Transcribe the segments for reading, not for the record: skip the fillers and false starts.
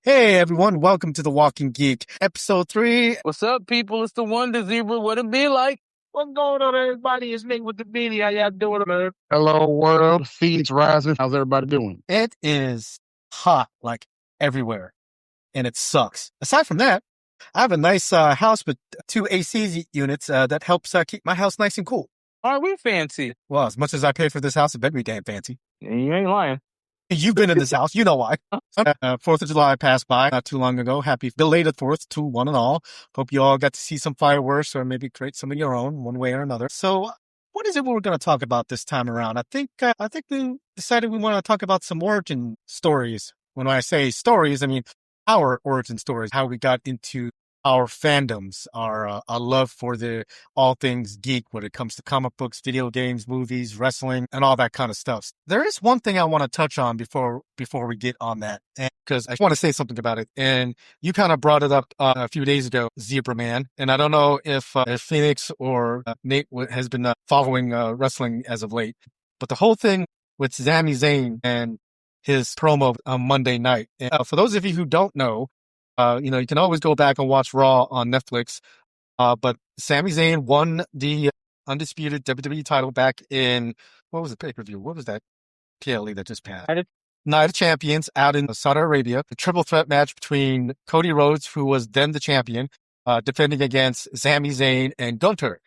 Hey everyone, welcome to the Walking Geek, Ep.3. What's up, people? It's the Wonder Zebra. What it be like? What's going on, everybody? It's Nick with the Beanie. How y'all doing, man? Hello, world. Phoenix rising. How's everybody doing? It is hot, like everywhere, and it sucks. Aside from that, I have a nice house with 2 AC units that helps keep my house nice and cool. Are we fancy? Well, as much as I paid for this house, it better be damn fancy. You ain't lying. You've been in this house, you know why. 4th of July passed by not too long ago. Happy belated 4th to one and all. Hope you all got to see some fireworks or maybe create some of your own one way or another. So what is it we're going to talk about this time around? I think we decided we want to talk about some origin stories. When I say stories, I mean our origin stories, how we got into our fandoms, our love for the all things geek when it comes to comic books, video games, movies, wrestling, and all that kind of stuff. There is one thing I want to touch on before we get on that, because I want to say something about it. And you kind of brought it up a few days ago, Zebra Man. And I don't know if Phoenix or Nate has been following wrestling as of late, but the whole thing with Sami Zayn and his promo on Monday night. And, for those of you who don't know, you can always go back and watch Raw on Netflix. But Sami Zayn won the undisputed WWE title back in, what was the pay-per-view? What was that PLE that just passed? Night of Champions out in Saudi Arabia. The triple threat match between Cody Rhodes, who was then the champion, defending against Sami Zayn and Gunther.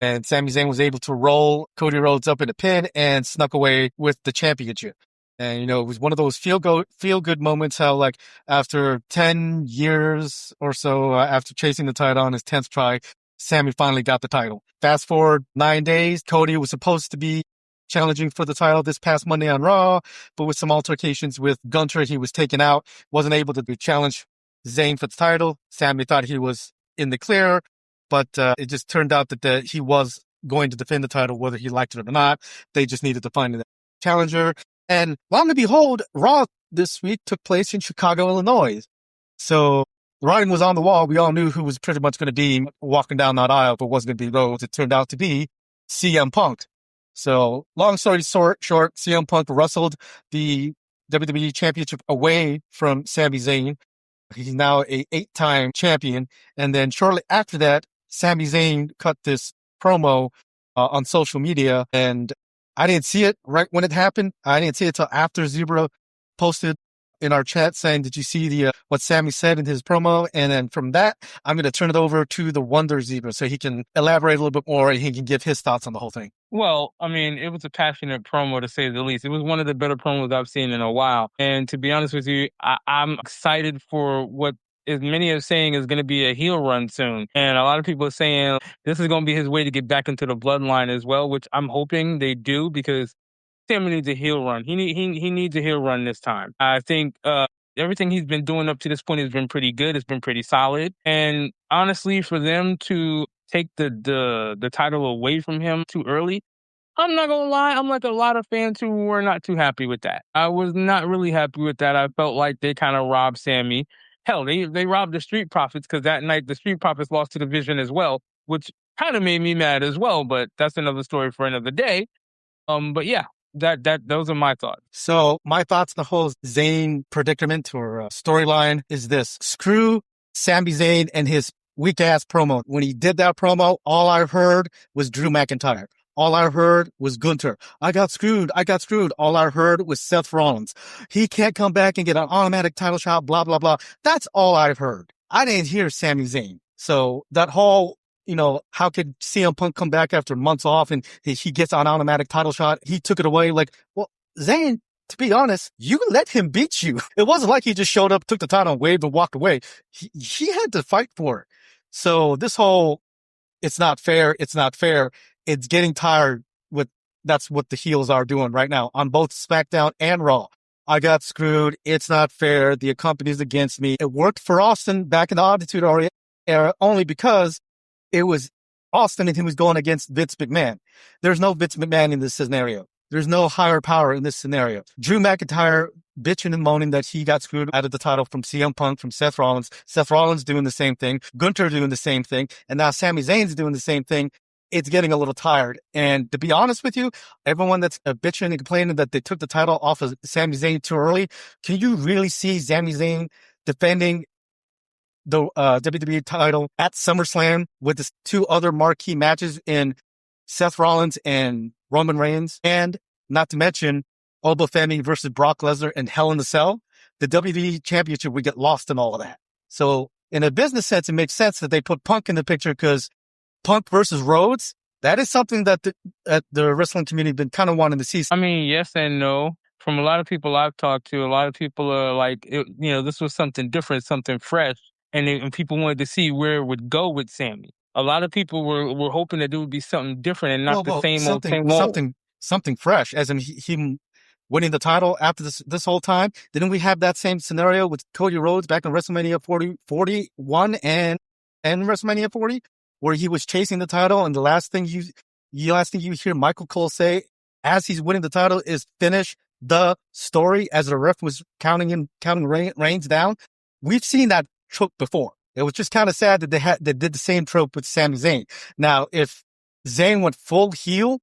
And Sami Zayn was able to roll Cody Rhodes up in a pin and snuck away with the championship. And, it was one of those feel good moments how, like, after 10 years or so, after chasing the title on his 10th try, Sami finally got the title. Fast forward 9 days, Cody was supposed to be challenging for the title this past Monday on Raw, but with some altercations with Gunther, he was taken out, wasn't able to challenge Zayn for the title. Sami thought he was in the clear, but it just turned out that he was going to defend the title, whether he liked it or not. They just needed to find a challenger. And lo and behold, Raw this week took place in Chicago, Illinois. So the writing was on the wall. We all knew who was pretty much going to be walking down that aisle, but wasn't going to be Rhodes. It turned out to be CM Punk. So long story short, CM Punk wrestled the WWE Championship away from Sami Zayn. He's now a 8-time champion. And then shortly after that, Sami Zayn cut this promo on social media, and I didn't see it right when it happened. I didn't see it till after Zebra posted in our chat saying, did you see what Sami said in his promo? And then from that, I'm going to turn it over to the Wonder Zebra so he can elaborate a little bit more and he can give his thoughts on the whole thing. Well, I mean, it was a passionate promo, to say the least. It was one of the better promos I've seen in a while. And to be honest with you, I'm excited for what as many are saying is going to be a heel run soon. And a lot of people are saying this is going to be his way to get back into the bloodline as well, which I'm hoping they do, because Sami needs a heel run. He needs a heel run this time. I think everything he's been doing up to this point has been pretty good. It's been pretty solid. And honestly, for them to take the title away from him too early, I'm not going to lie, I'm like a lot of fans who were not too happy with that. I was not really happy with that. I felt like they kind of robbed Sami. Hell, they robbed the Street Profits, because that night the Street Profits lost to the Vision as well, which kind of made me mad as well, but that's another story for another day. But yeah, those are my thoughts. So my thoughts on the whole Zayn predicament or storyline is this. Screw Sami Zayn and his weak-ass promo. When he did that promo, all I heard was Drew McIntyre. All I heard was Gunther. I got screwed. All I heard was Seth Rollins. He can't come back and get an automatic title shot, blah, blah, blah. That's all I heard. I didn't hear Sami Zayn. So that whole, how could CM Punk come back after months off and he gets an automatic title shot? He took it away. Like, well, Zayn, to be honest, you let him beat you. It wasn't like he just showed up, took the title, waved and walked away. He had to fight for it. So this whole, it's not fair. It's getting tired that's what the heels are doing right now on both SmackDown and Raw. I got screwed. It's not fair. The company's against me. It worked for Austin back in the Attitude Era only because it was Austin and he was going against Vince McMahon. There's no Vince McMahon in this scenario. There's no higher power in this scenario. Drew McIntyre bitching and moaning that he got screwed out of the title from CM Punk, from Seth Rollins. Seth Rollins doing the same thing. Gunther doing the same thing. And now Sami Zayn's doing the same thing. It's getting a little tired. And to be honest with you, everyone that's bitching and complaining that they took the title off of Sami Zayn too early, can you really see Sami Zayn defending the WWE title at SummerSlam with the two other marquee matches in Seth Rollins and Roman Reigns, and not to mention Oba Femi versus Brock Lesnar and Hell in a Cell, the WWE Championship would get lost in all of that. So in a business sense, it makes sense that they put Punk in the picture because Punk versus Rhodes, that is something that the wrestling community been kind of wanting to see. I mean, yes and no. From a lot of people I've talked to, a lot of people are like, this was something different, something fresh, and people wanted to see where it would go with Sami. A lot of people were hoping that it would be something different and not the same old. Something fresh, as in him winning the title after this whole time. Didn't we have that same scenario with Cody Rhodes back in WrestleMania 41 and WrestleMania 40, where he was chasing the title, and the last thing you hear Michael Cole say as he's winning the title is finish the story, as the ref was counting Reigns down. We've seen that trope before. It was just kind of sad that they did the same trope with Sami Zayn. Now, if Zayn went full heel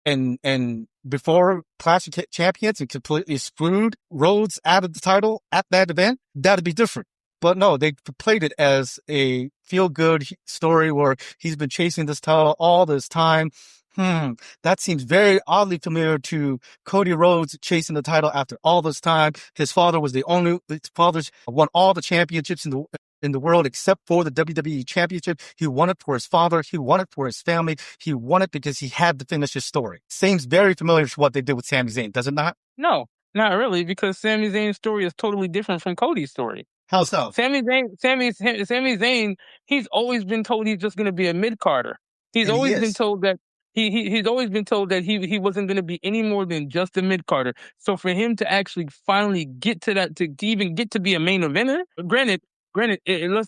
and before Clash of Champions and completely screwed Rhodes out of the title at that event, that'd be different. But no, they played it as a feel-good story where he's been chasing this title all this time. That seems very oddly familiar to Cody Rhodes chasing the title after all this time. His father won all the championships in the world except for the WWE Championship. He won it for his father. He won it for his family. He won it because he had to finish his story. Seems very familiar to what they did with Sami Zayn, does it not? No, not really, because Sami Zayn's story is totally different from Cody's story. How so? Sami Zayn, he's always been told he's just going to be a mid-carder. He's always been told that he's always been told that he wasn't going to be any more than just a mid-carder. So for him to actually finally get to that, to even get to be a main eventer, granted, let's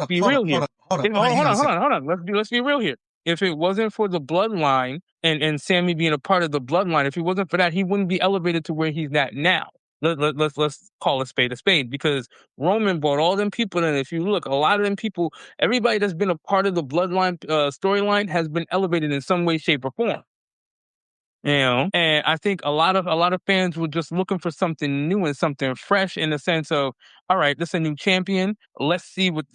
be real here. Hold on. Let's be real here. If it wasn't for the bloodline and Sami being a part of the bloodline, if it wasn't for that, he wouldn't be elevated to where he's at now. Let's call a spade, because Roman brought all them people in. If you look, a lot of them people, everybody that's been a part of the bloodline storyline has been elevated in some way, shape, or form. And I think a lot of fans were just looking for something new and something fresh, in the sense of, all right, this is a new champion. Let's see what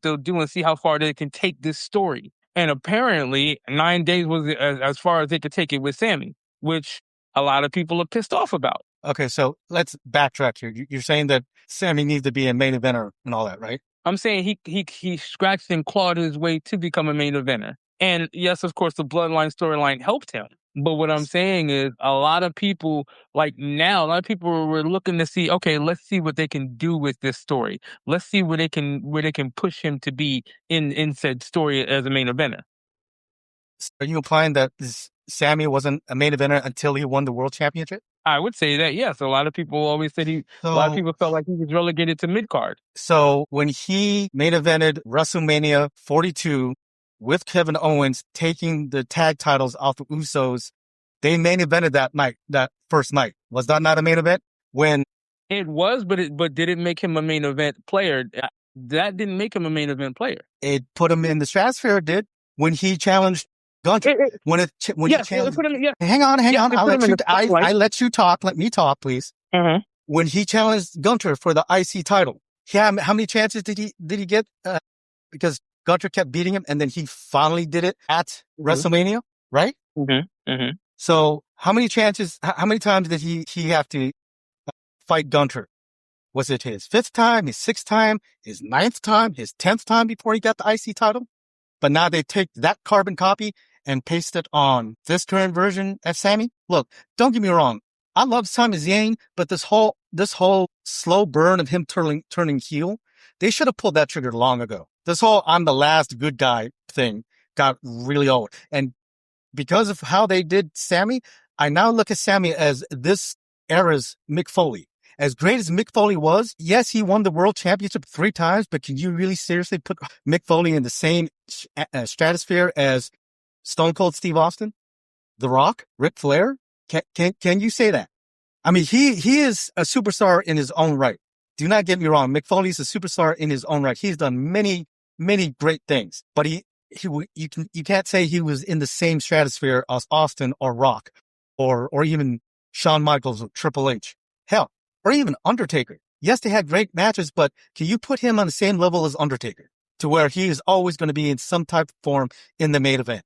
they'll do and see how far they can take this story. And apparently 9 days was as far as they could take it with Sami, which a lot of people are pissed off about. Okay, so let's backtrack here. You're saying that Sami needs to be a main eventer and all that, right? I'm saying he scratched and clawed his way to become a main eventer. And yes, of course, the Bloodline storyline helped him. But what I'm saying is, a lot of people were looking to see, okay, let's see what they can do with this story. Let's see where they can push him to be in said story as a main eventer. Are you implying that Sami wasn't a main eventer until he won the world championship? I would say that, yes. A lot of people always said a lot of people felt like he was relegated to mid-card. So when he main evented WrestleMania 42 with Kevin Owens taking the tag titles off the Usos, they main evented that first night. Was that not a main event? When it was, but did it make him a main event player? That didn't make him a main event player. It put him in the stratosphere. It did when he challenged Gunter. Hang on. I let you talk. Let me talk, please. Mm-hmm. When he challenged Gunter for the IC title, how many chances did he get? Because Gunter kept beating him, and then he finally did it at WrestleMania, right? Mm-hmm. Mm-hmm. So how many times did he have to fight Gunter? Was it his 5th time, his 6th time, his 9th time, his 10th time before he got the IC title? But now they take that carbon copy and paste it on this current version of Sami. Look, don't get me wrong. I love Sami Zayn, but this whole slow burn of him turning heel, they should have pulled that trigger long ago. This whole I'm the last good guy thing got really old. And because of how they did Sami, I now look at Sami as this era's Mick Foley. As great as Mick Foley was, yes, he won the world championship 3 times, but can you really seriously put Mick Foley in the same stratosphere as Stone Cold Steve Austin, The Rock, Ric Flair? Can you say that? I mean, he is a superstar in his own right. Do not get me wrong. Mick Foley's a superstar in his own right. He's done many, many great things, but you can't say he was in the same stratosphere as Austin or Rock or even Shawn Michaels or Triple H. Hell, or even Undertaker. yes, they had great matches, but can you put him on the same level as Undertaker to where he is always going to be in some type of form in the main event?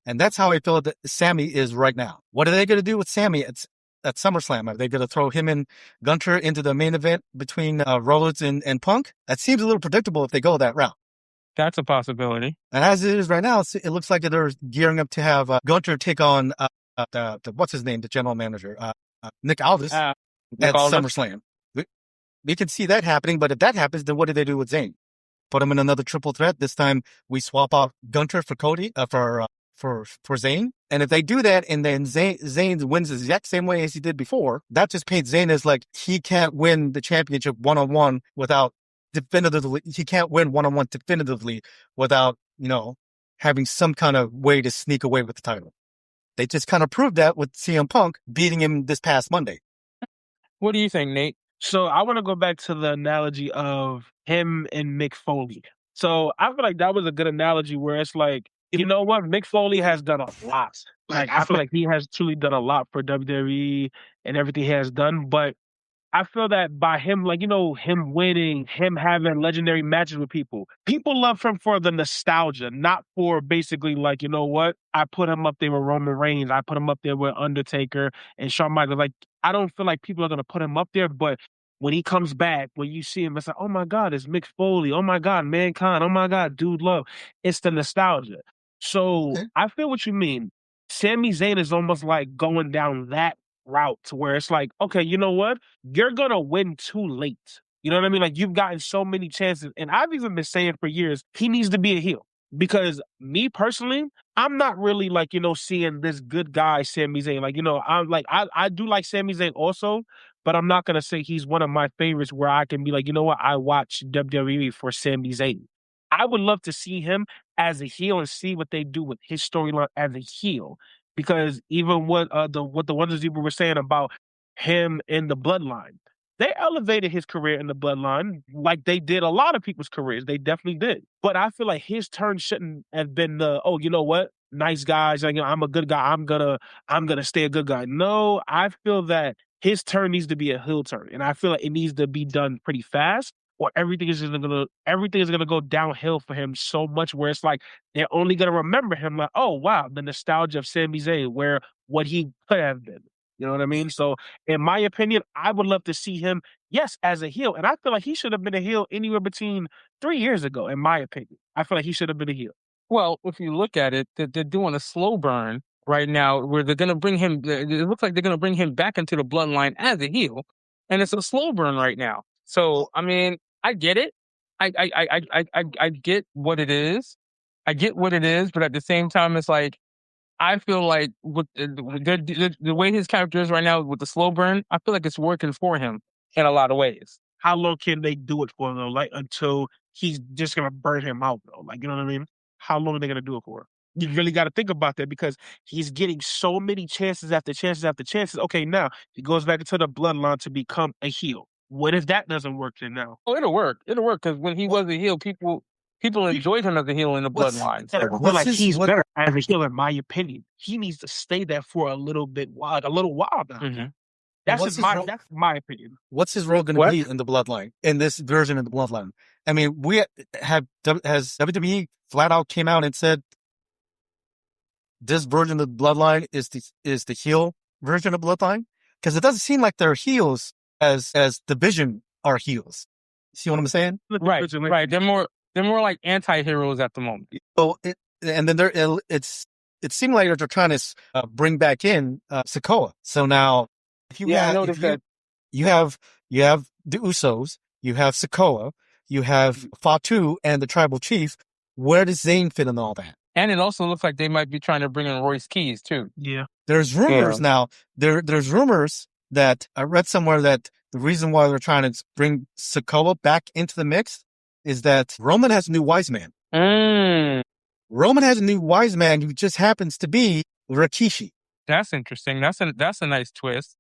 And that's how I feel that Sami is right now. What are they going to do with Sami at SummerSlam? Are they going to throw him and Gunter into the main event between Rollins and Punk? That seems a little predictable if they go that route. That's a possibility. And as it is right now, it looks like they're gearing up to have Gunter take on the what's his name, the general manager, Nick Aldis at SummerSlam. We can see that happening, but if that happens, then what do they do with Zayn? Put him in another triple threat. This time we swap out Gunter for Cody for Zayn. And if they do that and then Zayn wins the exact same way as he did before, that just paints Zayn as like he can't win the championship one-on-one without definitively, he can't win one-on-one definitively without, having some kind of way to sneak away with the title. They just kind of proved that with CM Punk beating him this past Monday. What do you think, Nate? So I want to go back to the analogy of him and Mick Foley. So I feel like that was a good analogy where it's like, you know what? Mick Foley has done a lot. Like, I feel like he has truly done a lot for WWE and everything he has done. But I feel that by him, him winning, him having legendary matches with people love him for the nostalgia, not for basically like, you know what? I put him up there with Roman Reigns. I put him up there with Undertaker and Shawn Michaels. Like, I don't feel like people are going to put him up there, but when he comes back, when you see him, it's like, oh my God, it's Mick Foley. Oh my God, Mankind. Oh my God, Dude Love. It's the nostalgia. So I feel what you mean. Sami Zayn is almost like going down that route to where it's like, okay, you know what? You're going to win too late. You know what I mean? Like, you've gotten so many chances. And I've even been saying for years, he needs to be a heel. Because me personally, I'm not really like, seeing this good guy, Sami Zayn. Like, I'm like, I do like Sami Zayn also, but I'm not going to say he's one of my favorites where I can be like, you know what? I watch WWE for Sami Zayn. I would love to see him as a heel and see what they do with his storyline as a heel. Because even what the Wonders people were saying about him in the Bloodline, they elevated his career in the Bloodline like they did a lot of people's careers. They definitely did. But I feel like his turn shouldn't have been the, oh, you know what? Nice guys, like, I'm a good guy. I'm gonna stay a good guy. No, I feel that his turn needs to be a heel turn, and I feel like it needs to be done pretty fast, or everything is gonna go downhill for him so much where it's like they're only gonna remember him like, oh wow, the nostalgia of Sami Zayn, where what he could have been. You know what I mean? So in my opinion, I would love to see him, yes, as a heel. And I feel like he should have been a heel anywhere between 3 years ago, in my opinion. I feel like he should have been a heel. Well, if you look at it, they're doing a slow burn right now where they're going to bring him, it looks like they're going to bring him back into the Bloodline as a heel. And it's a slow burn right now. So, I mean, I get it. I get what it is. I get what it is, but at the same time, it's like, I feel like with the way his character is right now with the slow burn, I feel like it's working for him in a lot of ways. How long can they do it for, though? Like, until he's just going to burn him out, though? Like, you know what I mean? How long are they going to do it for? You really got to think about that because he's getting so many chances after chances after chances. Okay, now he goes back into the Bloodline to become a heel. What if that doesn't work then now? Oh, it'll work. It'll work because when he was a heel, people enjoyed him as a heel in the Bloodline. So. He's better as a heel, in my opinion. He needs to stay there for a little while now. Mm-hmm. That's my opinion. What's his role going to be in the Bloodline, in this version of the Bloodline? I mean, has WWE flat out came out and said this version of the Bloodline is the heel version of Bloodline? Because it doesn't seem like they're heels as Division are heels. See what I'm saying? Right. They're more like anti-heroes at the moment. So it seemed like they're trying to bring back in Sikoa. So now, you have the Usos, you have Sikoa, you have Fatu and the Tribal Chief. Where does Zayn fit in all that? And it also looks like they might be trying to bring in Royce Keys too. Yeah. There's rumors now. There's rumors that I read somewhere that the reason why they're trying to bring Sikoa back into the mix is that Roman has a new wise man. Roman has a new wise man who just happens to be Rikishi. That's interesting. That's a nice twist.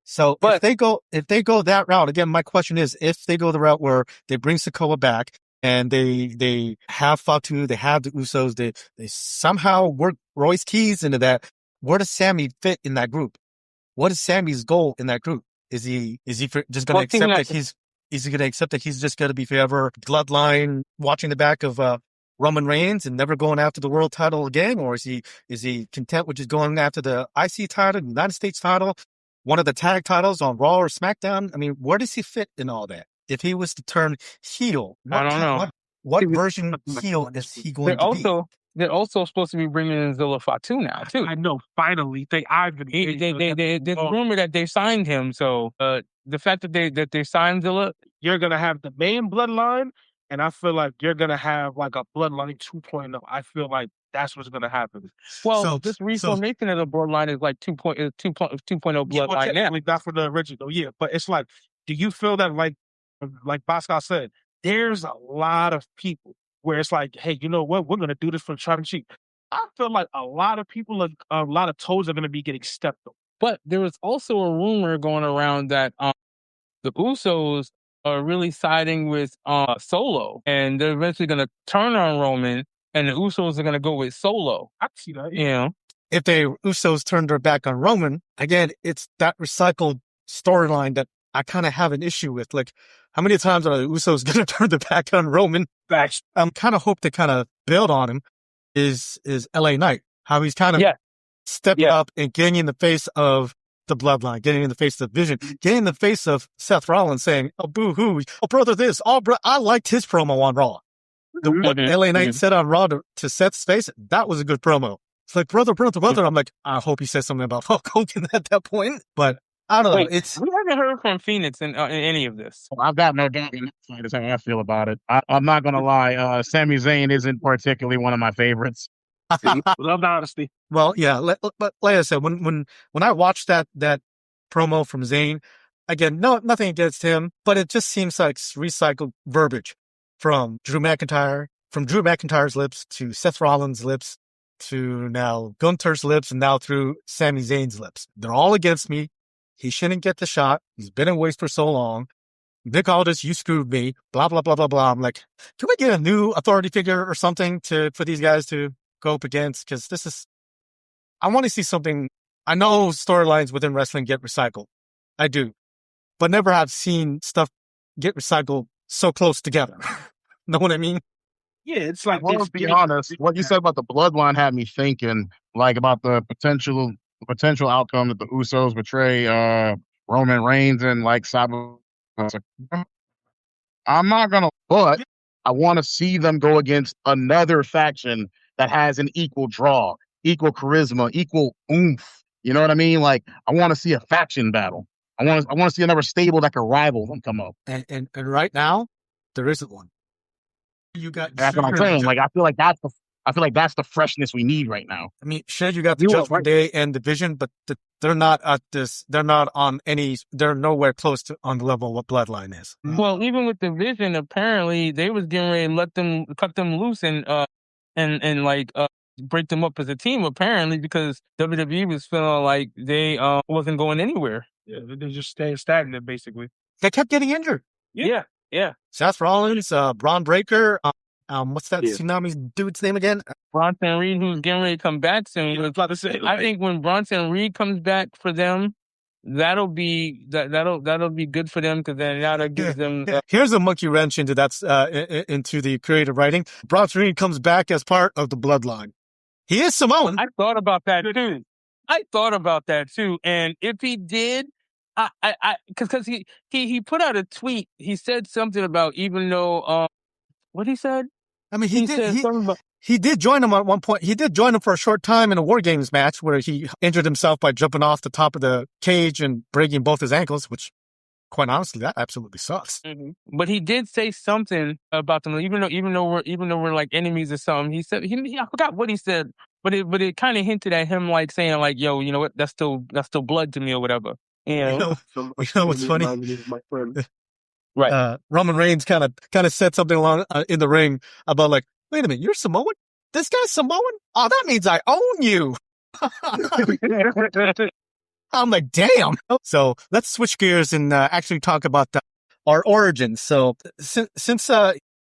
So if they go that route, again, my question is, if they go the route where they bring Sikoa back and they have Fatu, they have the Usos, they somehow work Royce Keys into that, where does Sami fit in that group? What is Sami's goal in that group? Is he just going to accept that Is he going to accept that he's just going to be forever Bloodline watching the back of Roman Reigns and never going after the world title again? Or is he content with just going after the IC title, the United States title, one of the tag titles on Raw or SmackDown? I mean, where does he fit in all that? If he was to turn heel, I don't know. What version of heel is he going to be? They're also supposed to be bringing in Zilla Fatu now too. I know. Finally, there's rumor that they signed him. So the fact that they signed Zilla, you're gonna have the main bloodline, and I feel like you're gonna have like a bloodline 2.0. I feel like that's what's gonna happen. Well, this reformation of the bloodline is like 2.0 bloodline now. Not for the original, yeah. But it's like, do you feel that like Bosko said, there's a lot of people where it's like, hey, you know what? We're gonna do this for Tribal Chief. I feel like a lot of people, a lot of toes are gonna be getting stepped on. But there was also a rumor going around that the Usos are really siding with Solo, and they're eventually going to turn on Roman, and the Usos are going to go with Solo. I see that. Yeah. If the Usos turned their back on Roman, again, it's that recycled storyline that I kind of have an issue with. Like, how many times are the Usos going to turn their back on Roman? I'm kind of hope to kind of build on him is LA Knight. How he's kind of stepping up and getting in the face of the bloodline, getting in the face of Vision, getting in the face of Seth Rollins saying, oh, boo-hoo, oh, brother this, oh, I liked his promo on Raw. What LA Knight said on Raw to Seth's face, that was a good promo. It's like, brother. I'm like, I hope he says something about Hulk Hogan at that point, but I don't know. We haven't heard from Phoenix in any of this. Well, I've got no doubt that's how I feel about it. I'm not going to lie. Sami Zayn isn't particularly one of my favorites. Love the honesty. Well, yeah, but like I said, when I watched that promo from Zayn, again, nothing against him, but it just seems like recycled verbiage from Drew McIntyre's lips to Seth Rollins' lips to now Gunther's lips and now through Sami Zayn's lips. They're all against me. He shouldn't get the shot. He's been in waste for so long. Nick Aldis, you screwed me. Blah blah blah blah blah. I'm like, can we get a new authority figure or something for these guys to go up against? Because I want to see something. I know storylines within wrestling get recycled. I do. But never have seen stuff get recycled so close together. Know what I mean? Yeah, it's like, well, to be honest, what you said about the bloodline had me thinking, like, about the potential outcome that the Usos betray Roman Reigns and like Sabu. I'm not gonna, but I want to see them go against another faction that has an equal draw, equal charisma, equal oomph. You know what I mean? Like, I want to see a faction battle. I want to see another stable that can rival them come up. And right now, there isn't one. You got. That's what I'm saying. Like, I feel like that's the freshness we need right now. I mean, sure, you got the Judgment Day and the Vision, but they're not at this. They're not on any. They're nowhere close to on the level of what Bloodline is. Well, even with the Vision, apparently they was getting ready to cut them loose and break them up as a team. Apparently, because WWE was feeling like they wasn't going anywhere. Yeah, they just staying stagnant basically. They kept getting injured. Yeah. Seth Rollins, Braun Breaker. What's that Tsunami dude's name again? Bronson Reed, who's getting ready to come back soon. I think when Bronson Reed comes back for them, that'll be good for them because then that'll give them. Here's a monkey wrench into into the creative writing. Bronson Reed comes back as part of the Bloodline. He is Samoan. I thought about that too. And if he did, because he put out a tweet. He said something about even though what he said. I mean, he did join him at one point. He did join him for a short time in a War Games match where he injured himself by jumping off the top of the cage and breaking both his ankles, which, quite honestly, that absolutely sucks. Mm-hmm. But he did say something about them, even though we're like enemies or something. He said I forgot what he said, but it kind of hinted at him like saying like, yo, you know what? That's still blood to me or whatever. You know what's funny? Right. Roman Reigns kind of said something along in the ring about like, wait a minute, you're Samoan? This guy's Samoan? Oh, that means I own you. I'm like, damn. So let's switch gears and actually talk about our origins. So since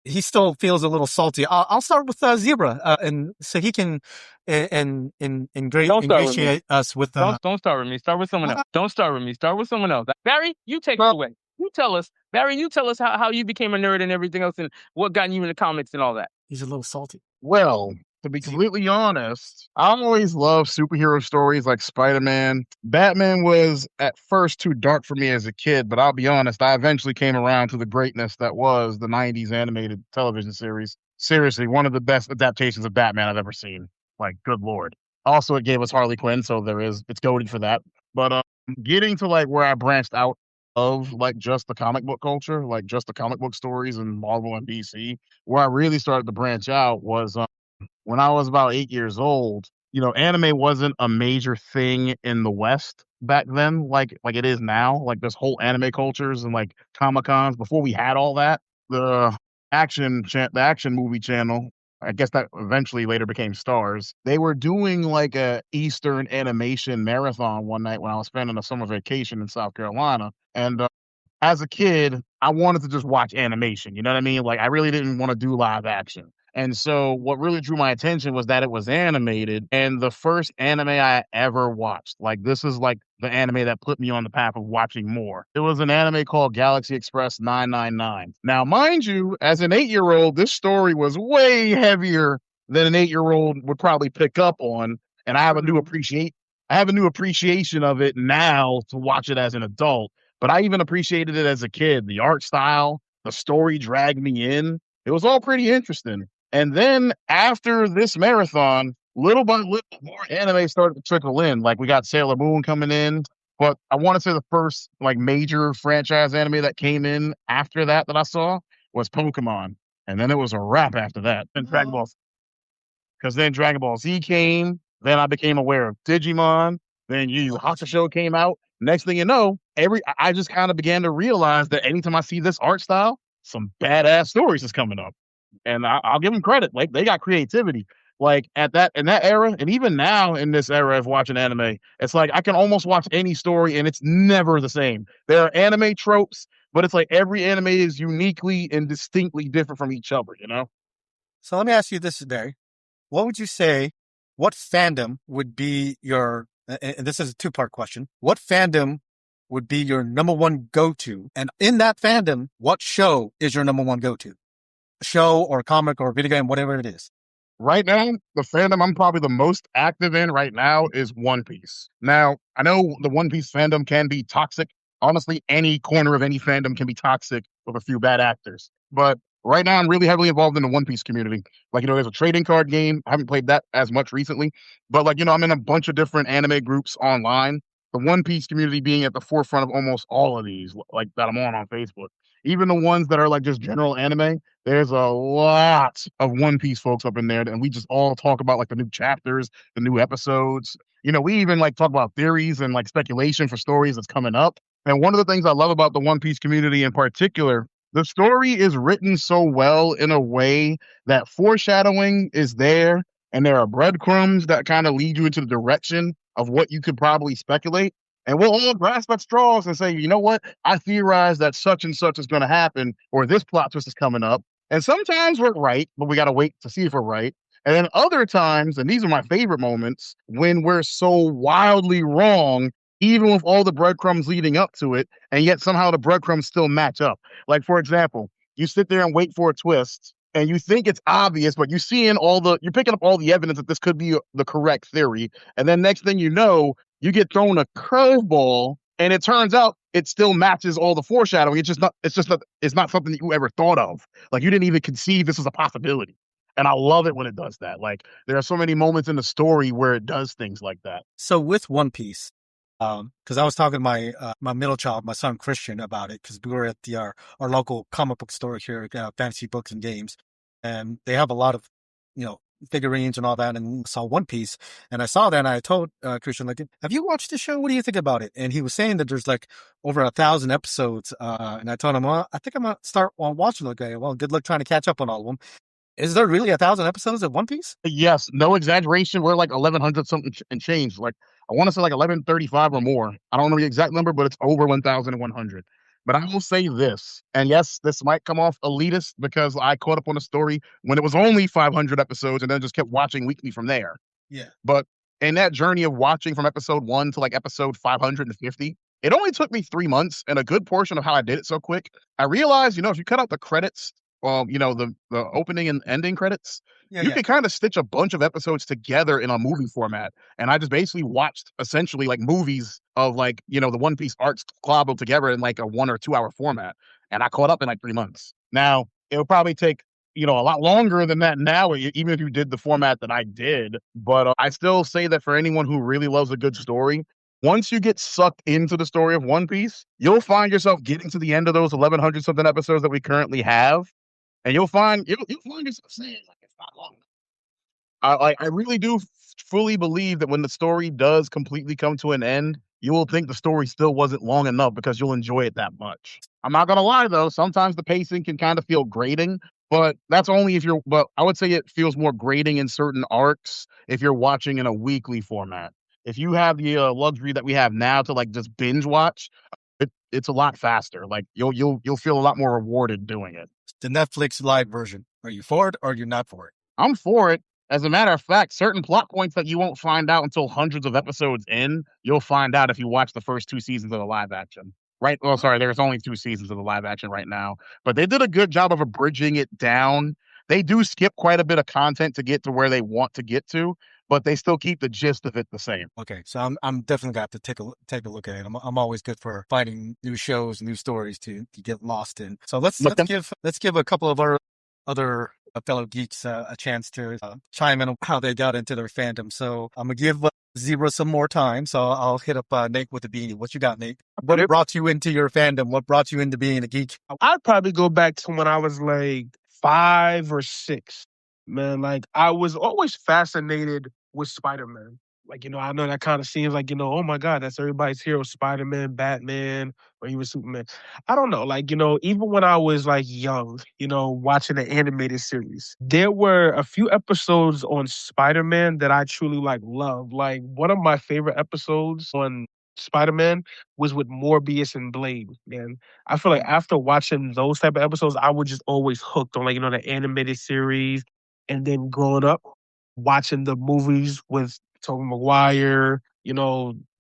he still feels a little salty, I'll start with Zebra, and so he can ingratiate us with. Don't start with me. Start with someone else. Don't start with me. Start with someone else. Barry, you take it away. You tell us, Barry. You tell us how you became a nerd and everything else, and what got you into comics and all that. He's a little salty. Well, to be completely honest, I always loved superhero stories like Spider-Man. Batman was at first too dark for me as a kid, but I'll be honest, I eventually came around to the greatness that was the 90s animated television series. Seriously, one of the best adaptations of Batman I've ever seen. Like, good lord. Also, it gave us Harley Quinn, so it's goated for that. But getting to like where I branched out of like just the comic book culture, like just the comic book stories and Marvel and DC, where I really started to branch out was when I was about 8 years old. Anime wasn't a major thing in the West back then, like it is now. Like there's whole anime cultures and like Comic Cons. Before we had all that, the the action movie channel, I guess that eventually later became Stars. They were doing like a Eastern animation marathon one night when I was spending a summer vacation in South Carolina, and as a kid, I wanted to just watch animation. You know what I mean? Like I really didn't want to do live action. And so what really drew my attention was that it was animated, and the first anime I ever watched. Like this is like the anime that put me on the path of watching more. It was an anime called Galaxy Express 999. Now, mind you, as an 8-year-old, this story was way heavier than an 8-year-old would probably pick up on, and I have a new appreciation of it now to watch it as an adult. But I even appreciated it as a kid. The art style, the story dragged me in. It was all pretty interesting. And then after this marathon, little by little, more anime started to trickle in. Like we got Sailor Moon coming in. But I want to say the first like major franchise anime that came in after that I saw was Pokemon. And then it was a wrap after that. And Dragon Ball. Because then Dragon Ball Z came. Then I became aware of Digimon. Then Yu Yu Hakusho came out. Next thing you know, I just kind of began to realize that anytime I see this art style, some badass stories is coming up. And I'll give them credit. Like they got creativity. Like in that era, and even now in this era of watching anime, it's like I can almost watch any story and it's never the same. There are anime tropes, but it's like every anime is uniquely and distinctly different from each other, you know? So let me ask you this, Barry. What would you say, what fandom would be your, and this is a two-part question, what fandom would be your number one go-to? And in that fandom, what show is your number one go-to? A show or a comic or a video game, whatever it is. Right now, the fandom I'm probably the most active in right now is One Piece. Now, I know the One Piece fandom can be toxic. Honestly, any corner of any fandom can be toxic with a few bad actors. But right now, I'm really heavily involved in the One Piece community. Like, there's a trading card game. I haven't played that as much recently. But, like, I'm in a bunch of different anime groups online. The One Piece community being at the forefront of almost all of these, like, that I'm on Facebook. Even the ones that are, like, just general anime, there's a lot of One Piece folks up in there, and we just all talk about, like, the new chapters, the new episodes. We even, like, talk about theories and, like, speculation for stories that's coming up. And one of the things I love about the One Piece community in particular, the story is written so well in a way that foreshadowing is there, and there are breadcrumbs that kind of lead you into the direction of what you could probably speculate. And we'll all grasp at straws and say, you know what? I theorize that such and such is going to happen, or this plot twist is coming up. And sometimes we're right, but we got to wait to see if we're right. And then other times, and these are my favorite moments, when we're so wildly wrong, even with all the breadcrumbs leading up to it, and yet somehow the breadcrumbs still match up. Like, for example, you sit there and wait for a twist, and you think it's obvious, but you're picking up all the evidence that this could be the correct theory. And then next thing you know, you get thrown a curveball, and it turns out it still matches all the foreshadowing. It's not something that you ever thought of. Like, you didn't even conceive this was a possibility. And I love it when it does that. Like, there are so many moments in the story where it does things like that. So with One Piece, because I was talking to my middle child, my son Christian, about it, because we were at our local comic book store here, Fantasy Books and Games, and they have a lot of, figurines and all that, and saw One Piece, and I saw that, and I told Christian, like, have you watched the show? What do you think about it? And he was saying that there's like over 1,000 episodes, and I told him, well, I think I'm gonna start on watching it. Okay, well, good luck trying to catch up on all of them. Is there really 1,000 episodes of One Piece? Yes, no exaggeration. We're like 1,100 something and change. Like, I want to say like 1,135 or more. I don't know the exact number, but it's over 1,100. But I will say this, and yes, this might come off elitist because I caught up on the story when it was only 500 episodes and then just kept watching weekly from there. Yeah. But in that journey of watching from episode 1 to like episode 550, It only took me 3 months, and a good portion of how I did it so quick, I realized, if you cut out the credits, the opening and ending credits, you can kind of stitch a bunch of episodes together in a movie format. And I just basically watched essentially like movies of the One Piece arcs cobbled together in like a 1 or 2 hour format. And I caught up in like 3 months. Now, it'll probably take a lot longer than that now, even if you did the format that I did. But I still say that for anyone who really loves a good story, once you get sucked into the story of One Piece, you'll find yourself getting to the end of those 1,100 something episodes that we currently have, and you'll find yourself saying like it's not long. I really do fully believe that when the story does completely come to an end, you will think the story still wasn't long enough because you'll enjoy it that much. I'm not gonna lie though, sometimes the pacing can kind of feel grating, but that's only if you're. But I would say it feels more grating in certain arcs if you're watching in a weekly format. If you have the luxury that we have now to like just binge watch, it's a lot faster. Like you'll feel a lot more rewarded doing it. The Netflix live version. Are you for it or are you not for it? I'm for it. As a matter of fact, certain plot points that you won't find out until hundreds of episodes in, you'll find out if you watch the first 2 seasons of the live action. Right? Well, sorry, there's only 2 seasons of the live action right now, but they did a good job of abridging it down. They do skip quite a bit of content to get to where they want to get to, but they still keep the gist of it the same. Okay, so I'm definitely got to take a look at it. I'm always good for finding new shows, new stories to get lost in. So let's give a couple of our other fellow geeks a chance to chime in on how they got into their fandom. So I'm gonna give Zebra some more time. So I'll hit up Nate with the Beanie. What you got, Nate? What brought you into your fandom? What brought you into being a geek? I'd probably go back to when I was like 5 or 6. Man, like I was always fascinated with Spider-Man. Like, I know that kind of seems like, oh my God, that's everybody's hero, Spider-Man, Batman, or even Superman. I don't know. Like, even when I was like young, watching the animated series, there were a few episodes on Spider-Man that I truly like love. Like one of my favorite episodes on Spider-Man was with Morbius and Blade, man. I feel like after watching those type of episodes, I was just always hooked on the animated series. And then growing up, watching the movies with Tobey Maguire,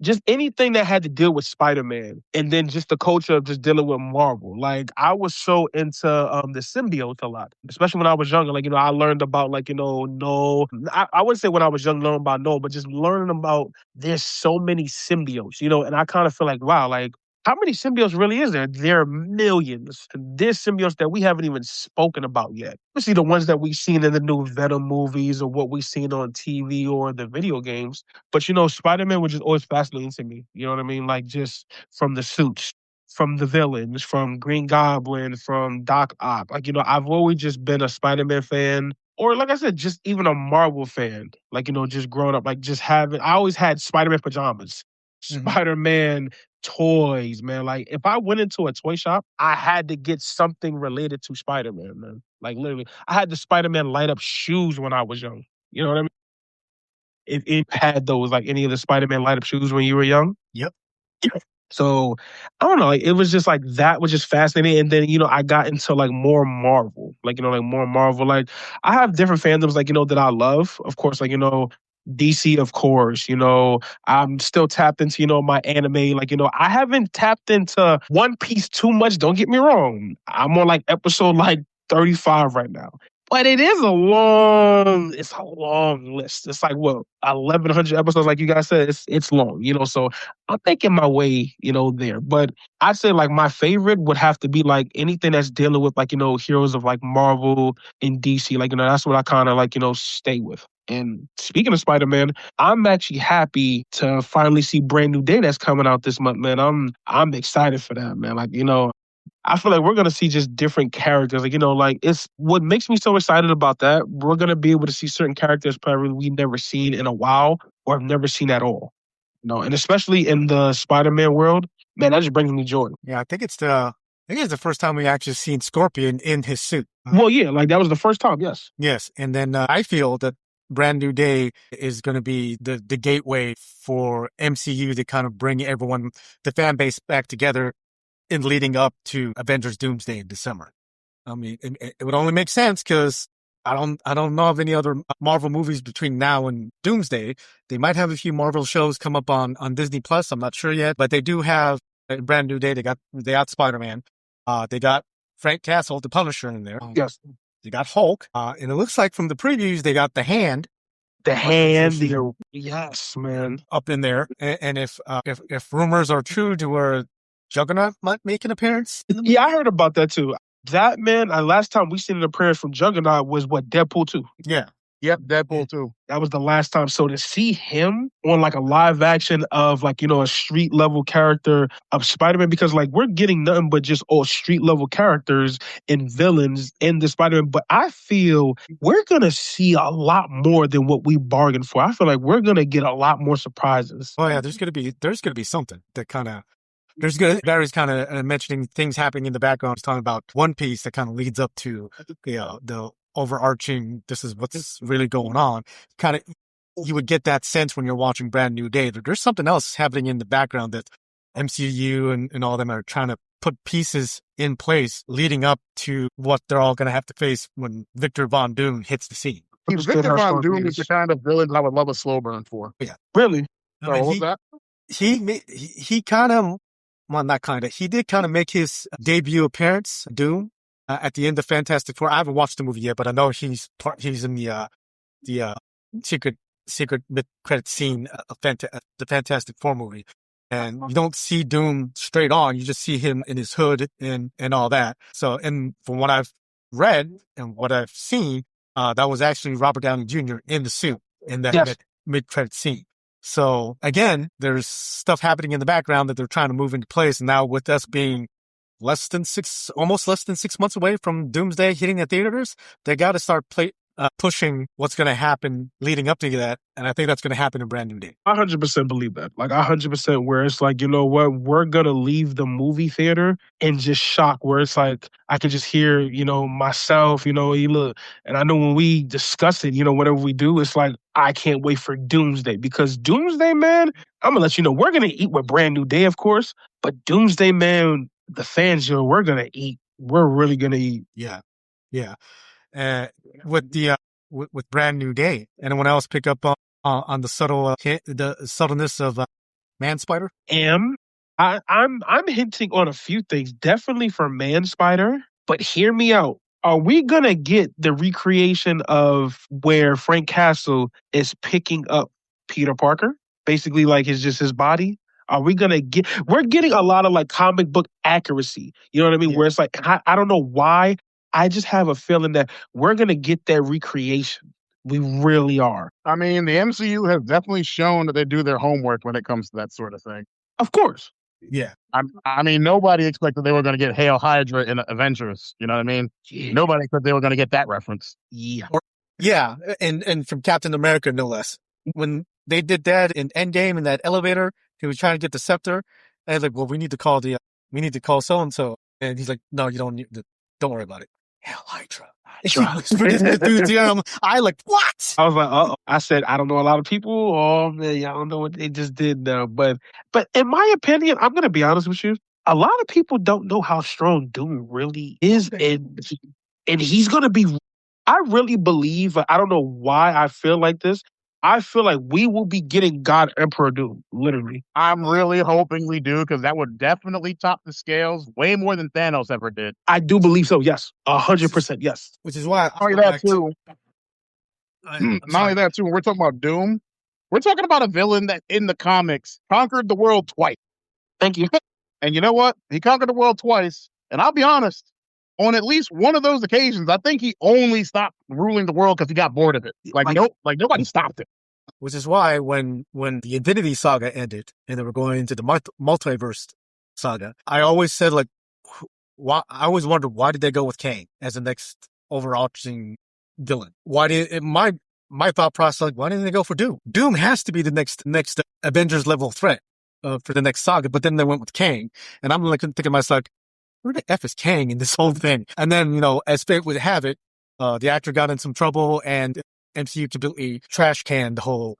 just anything that had to deal with Spider-Man. And then just the culture of just dealing with Marvel. Like I was so into the symbiotes a lot, especially when I was younger. Like, I learned about Knull. I wouldn't say when I was young learning about Knull, but just learning about there's so many symbiotes, and I kind of feel like, wow, like how many symbiotes really is there? There are millions. There's symbiotes that we haven't even spoken about yet. Obviously, the ones that we've seen in the new Venom movies or what we've seen on TV or the video games. But, Spider-Man was just always fascinating to me. You know what I mean? Like, just from the suits, from the villains, from Green Goblin, from Doc Ock. Like, I've always just been a Spider-Man fan. Or, like I said, just even a Marvel fan. Like, just growing up, like, I always had Spider-Man pajamas. Spider-Man toys, man. Like if I went into a toy shop, I had to get something related to Spider-Man, man. Like literally, I had the Spider-Man light up shoes when I was young. You know what I mean? If it had those, like any of the Spider-Man light up shoes when you were young. Yep. So I don't know, like it was just like that was just fascinating. And then, I got into like more Marvel, like more Marvel. Like I have different fandoms, like, that I love. Of course, like, DC, of course, I'm still tapped into, my anime. Like, I haven't tapped into One Piece too much. Don't get me wrong. I'm on like episode like 35 right now. But it's a long list. It's like, 1,100 episodes, like you guys said, it's long, so I'm making my way, there. But I'd say like my favorite would have to be like anything that's dealing with like, heroes of like Marvel and DC. Like, that's what I kind of like, stay with. And speaking of Spider-Man, I'm actually happy to finally see Brand New Day that's coming out this month, man. I'm excited for that, man. Like, I feel like we're going to see just different characters. Like, like it's what makes me so excited about that. We're going to be able to see certain characters probably we've never seen in a while or have never seen at all. And especially in the Spider-Man world, man, that just brings me joy. Yeah, I think it's the first time we actually seen Scorpion in his suit. Well, yeah, like that was the first time, yes. Yes, and then I feel that Brand New Day is going to be the gateway for MCU to kind of bring everyone, the fan base, back together in leading up to Avengers Doomsday in December. I mean, it would only make sense because I don't know of any other Marvel movies between now and Doomsday. They might have a few Marvel shows come up on Disney Plus. I'm not sure yet, but they do have Brand New Day, they got Spider-Man. They got Frank Castle, the Punisher, in there. Yes. They got Hulk. And it looks like from the previews, they got the Hand. The Hand. Yes, man. Up in there. And if rumors are true to where Juggernaut might make an appearance. Yeah, I heard about that too. That, man, last time we seen an appearance from Juggernaut was Deadpool 2. Yeah. Yep, Deadpool 2. That was the last time. So to see him on like a live action of like, a street level character of Spider-Man, because like we're getting nothing but just all street level characters and villains in the Spider-Man. But I feel we're going to see a lot more than what we bargained for. I feel like we're going to get a lot more surprises. Oh yeah, there's going to be something that kind of, Barry's kind of mentioning things happening in the background. He's talking about One Piece that kind of leads up to the overarching, this is what's really going on. Kind of, you would get that sense when you're watching Brand New Day. There's something else happening in the background that MCU and all them are trying to put pieces in place leading up to what they're all going to have to face when Victor Von Doom hits the scene. Victor Von Doom is the kind of villain I would love a slow burn for. Yeah. Really? So what was that? He kind of, well, not kind of, he did kind of make his debut appearance, Doom, at the end of Fantastic Four. I haven't watched the movie yet, but I know he's in the secret mid-credit scene of the Fantastic Four movie. And you don't see Doom straight on. You just see him in his hood and all that. So, and from what I've read and what I've seen, that was actually Robert Downey Jr. in the suit in that mid-credit scene. So again, there's stuff happening in the background that they're trying to move into place. And now with us being almost less than 6 months away from Doomsday hitting the theaters, they got to start pushing what's going to happen leading up to that. And I think that's going to happen in Brand New Day. I 100% believe that. Like 100% where it's like, you know what, we're going to leave the movie theater in just shock where it's like, I could just hear, myself, look, and I know when we discuss it, whatever we do, it's like, I can't wait for Doomsday because Doomsday, man, I'm going to let you know, we're going to eat with Brand New Day, of course, but Doomsday, man, the fans, we're going to eat. We're really going to eat. Yeah. Yeah. With Brand New Day, anyone else pick up on the subtleness of Man Spider? I'm hinting on a few things, definitely for Man Spider, but hear me out. Are we gonna get the recreation of where Frank Castle is picking up Peter Parker, basically like his body? Are we gonna we're getting a lot of like comic book accuracy, you know what I mean? Yeah. Where it's like I don't know why. I just have a feeling that we're going to get that recreation. We really are. I mean, the MCU has definitely shown that they do their homework when it comes to that sort of thing. Of course. Yeah. I mean, nobody expected they were going to get Hail Hydra in Avengers. You know what I mean? Yeah. Nobody expected they were going to get that reference. Yeah. Yeah. And from Captain America, no less. When they did that in Endgame in that elevator, he was trying to get the scepter. And I was like, well, we need to call so-and-so. And he's like, no, you don't don't worry about it. Hail Hydra. I like, what? I was like, uh-oh. I said, I don't know a lot of people. Oh, man, I don't know what they just did now. But in my opinion, I'm going to be honest with you. A lot of people don't know how strong Doom really is. And he's going to be, I really believe, I don't know why I feel like this. I feel like we will be getting God Emperor Doom, literally. I'm really hoping we do, because that would definitely top the scales way more than Thanos ever did. I do believe so, yes. 100%, yes. Which is why not only that too, when we're talking about Doom, we're talking about a villain that in the comics conquered the world twice. Thank you. And you know what? He conquered the world twice. And I'll be honest, on at least one of those occasions, I think he only stopped ruling the world because he got bored of it. Nobody stopped it. Which is why when the Infinity Saga ended and they were going into the multiverse saga, I always said, like, I always wondered, why did they go with Kang as the next overarching villain? My thought process, like, why didn't they go for Doom? Doom has to be the next Avengers level threat for the next saga, but then they went with Kang. And I'm like thinking to myself, where the F is Kang in this whole thing? And then, as fate would have it, the actor got in some trouble and MCU completely trash canned the whole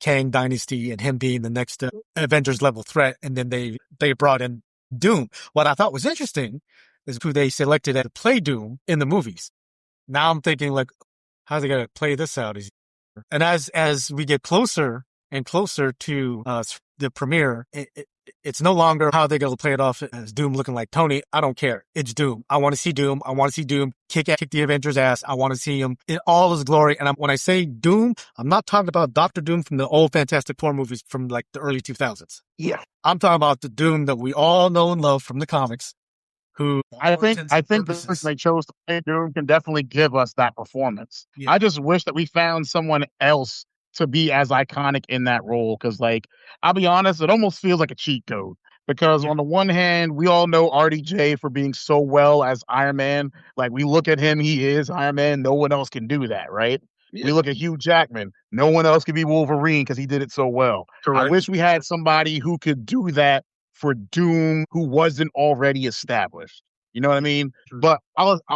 Kang dynasty and him being the next Avengers level threat. And then they brought in Doom. What I thought was interesting is who they selected to play Doom in the movies. Now I'm thinking, like, how's they going to play this out? And as we get closer and closer to the premiere, It's no longer how they're going to play it off as Doom looking like Tony. I don't care. It's Doom. I want to see Doom. I want to see Doom kick the Avengers' ass. I want to see him in all his glory. And when I say Doom, I'm not talking about Dr. Doom from the old Fantastic Four movies from like the early 2000s. Yeah. I'm talking about the Doom that we all know and love from the comics. Who I think the person they chose to play Doom can definitely give us that performance. Yeah. I just wish that we found someone else to be as iconic in that role. Because, like, I'll be honest, it almost feels like a cheat code. Because on the one hand, we all know RDJ for being so well as Iron Man. Like, we look at him, he is Iron Man. No one else can do that, right? Yeah. We look at Hugh Jackman. No one else can be Wolverine because he did it so well. Correct. I wish we had somebody who could do that for Doom who wasn't already established. You know what I mean? True. But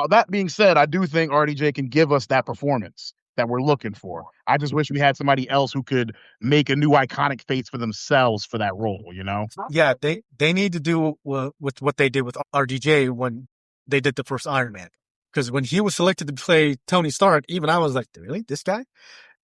that being said, I do think RDJ can give us that performance that we're looking for. I just wish we had somebody else who could make a new iconic face for themselves for that role, you know? Yeah, they need to do with what they did with RDJ when they did the first Iron Man. Because when he was selected to play Tony Stark, even I was like, really? This guy?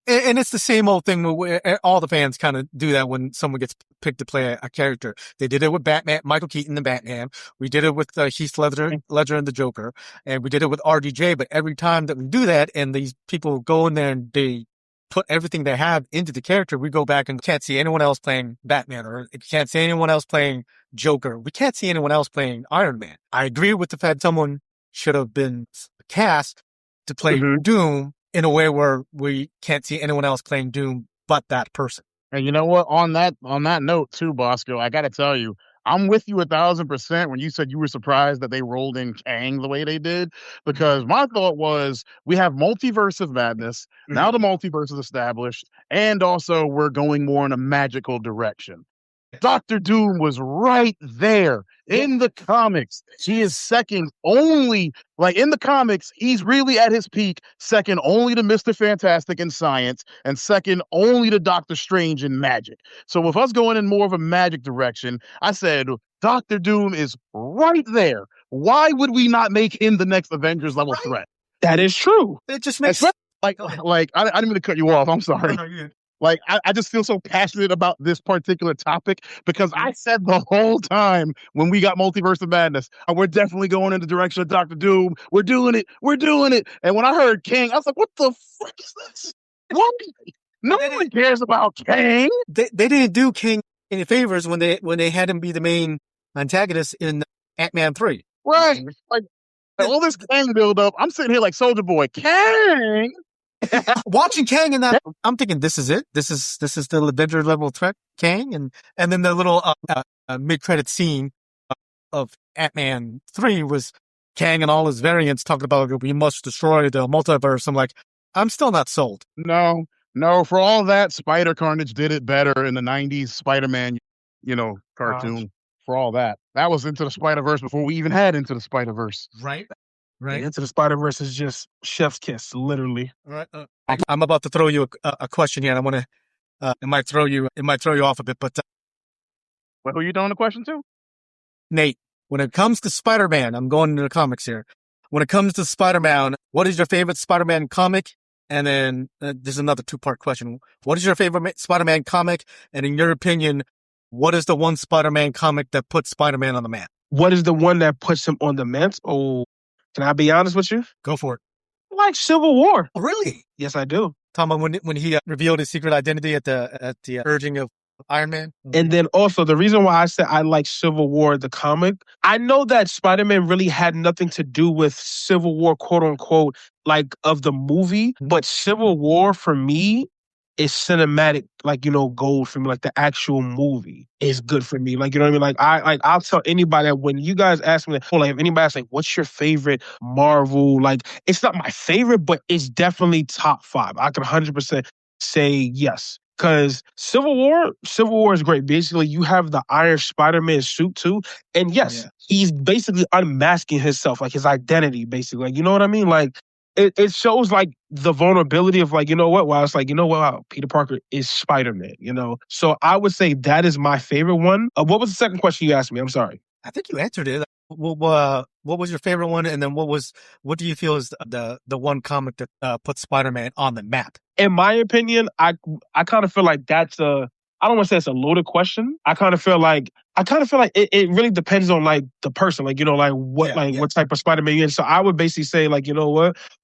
And it's the same old thing where all the fans kind of do that when someone gets picked to play a character. They did it with Batman, Michael Keaton, the Batman. We did it with Heath Ledger and the Joker. And we did it with RDJ. But every time that we do that and these people go in there and they put everything they have into the character, we go back and can't see anyone else playing Batman, or can't see anyone else playing Joker. We can't see anyone else playing Iron Man. I agree with the fact someone should have been cast to play Doom in a way where we can't see anyone else playing Doom but that person. And you know what? On that note too, Bosko, I got to tell you, I'm with you 1,000% when you said you were surprised that they rolled in Kang the way they did, because my thought was we have Multiverse of Madness. Now the multiverse is established, and also we're going more in a magical direction. Dr. Doom was right there in the comics. He is second only, like in the comics, he's really at his peak, second only to Mr. Fantastic in science, and second only to Doctor Strange in magic. So with us going in more of a magic direction, I said, Dr. Doom is right there. Why would we not make him the next Avengers level threat? That is true. It just makes like I didn't mean to cut you off. I'm sorry. Like, I just feel so passionate about this particular topic because I said the whole time when we got Multiverse of Madness, we're definitely going in the direction of Dr. Doom. We're doing it. We're doing it. And when I heard Kang, I was like, what the fuck is this? What? No one cares about Kang. They didn't do Kang any favors when they had him be the main antagonist in Ant-Man 3. Right. Like, all this Kang build up, I'm sitting here like Soldier Boy. Kang! Watching Kang in that, I'm thinking this is it. This is the Avenger level threat, Kang, and then the little mid-credit scene of Ant-Man 3 was Kang and all his variants talking about we must destroy the multiverse. I'm like, I'm still not sold. No. For all that, Spider Carnage did it better in the '90s Spider-Man, cartoon. For all that, that was Into the Spider-Verse before we even had Into the Spider-Verse. Right. Into the Spider-Verse is just chef's kiss, literally. Right. I'm about to throw you a question here, and I want to. It might throw you off a bit, but who are you throwing the question to? Nate. When it comes to Spider-Man, I'm going into the comics here. When it comes to Spider-Man, what is your favorite Spider-Man comic? And then there's another 2-part question. What is your favorite Spider-Man comic? And in your opinion, what is the one Spider-Man comic that puts Spider-Man on the map? What is the one that puts him on the map? Oh. Can I be honest with you? Go for it. I like Civil War. Oh, really? Yes, I do. Talking about when he revealed his secret identity at the urging of Iron Man. And then also the reason why I said I like Civil War, the comic, I know that Spider-Man really had nothing to do with Civil War, quote unquote, like of the movie. But Civil War for me is cinematic, gold for me. Like the actual movie is good for me. Like, you know what I mean? Like I'll tell anybody that when you guys ask me that, if anybody asks like, what's your favorite Marvel? Like, it's not my favorite, but it's definitely top 5. I can 100% say yes. Because Civil War is great. Basically, you have the Iron Spider-Man suit too. And yes, he's basically unmasking himself, like his identity, basically. Like, you know what I mean? Like, it shows like the vulnerability of like, wow, it's like, wow, Peter Parker is Spider-Man, So I would say that is my favorite one. What was the second question you asked me? I'm sorry. I think you answered it. What was your favorite one? And then what do you feel is the one comic that puts Spider-Man on the map? In my opinion, I kind of feel like that's I don't want to say it's a loaded question. I kind of feel like I kind of feel like it really depends on like the person, like, like what type of Spider-Man you're in. So I would basically say, like,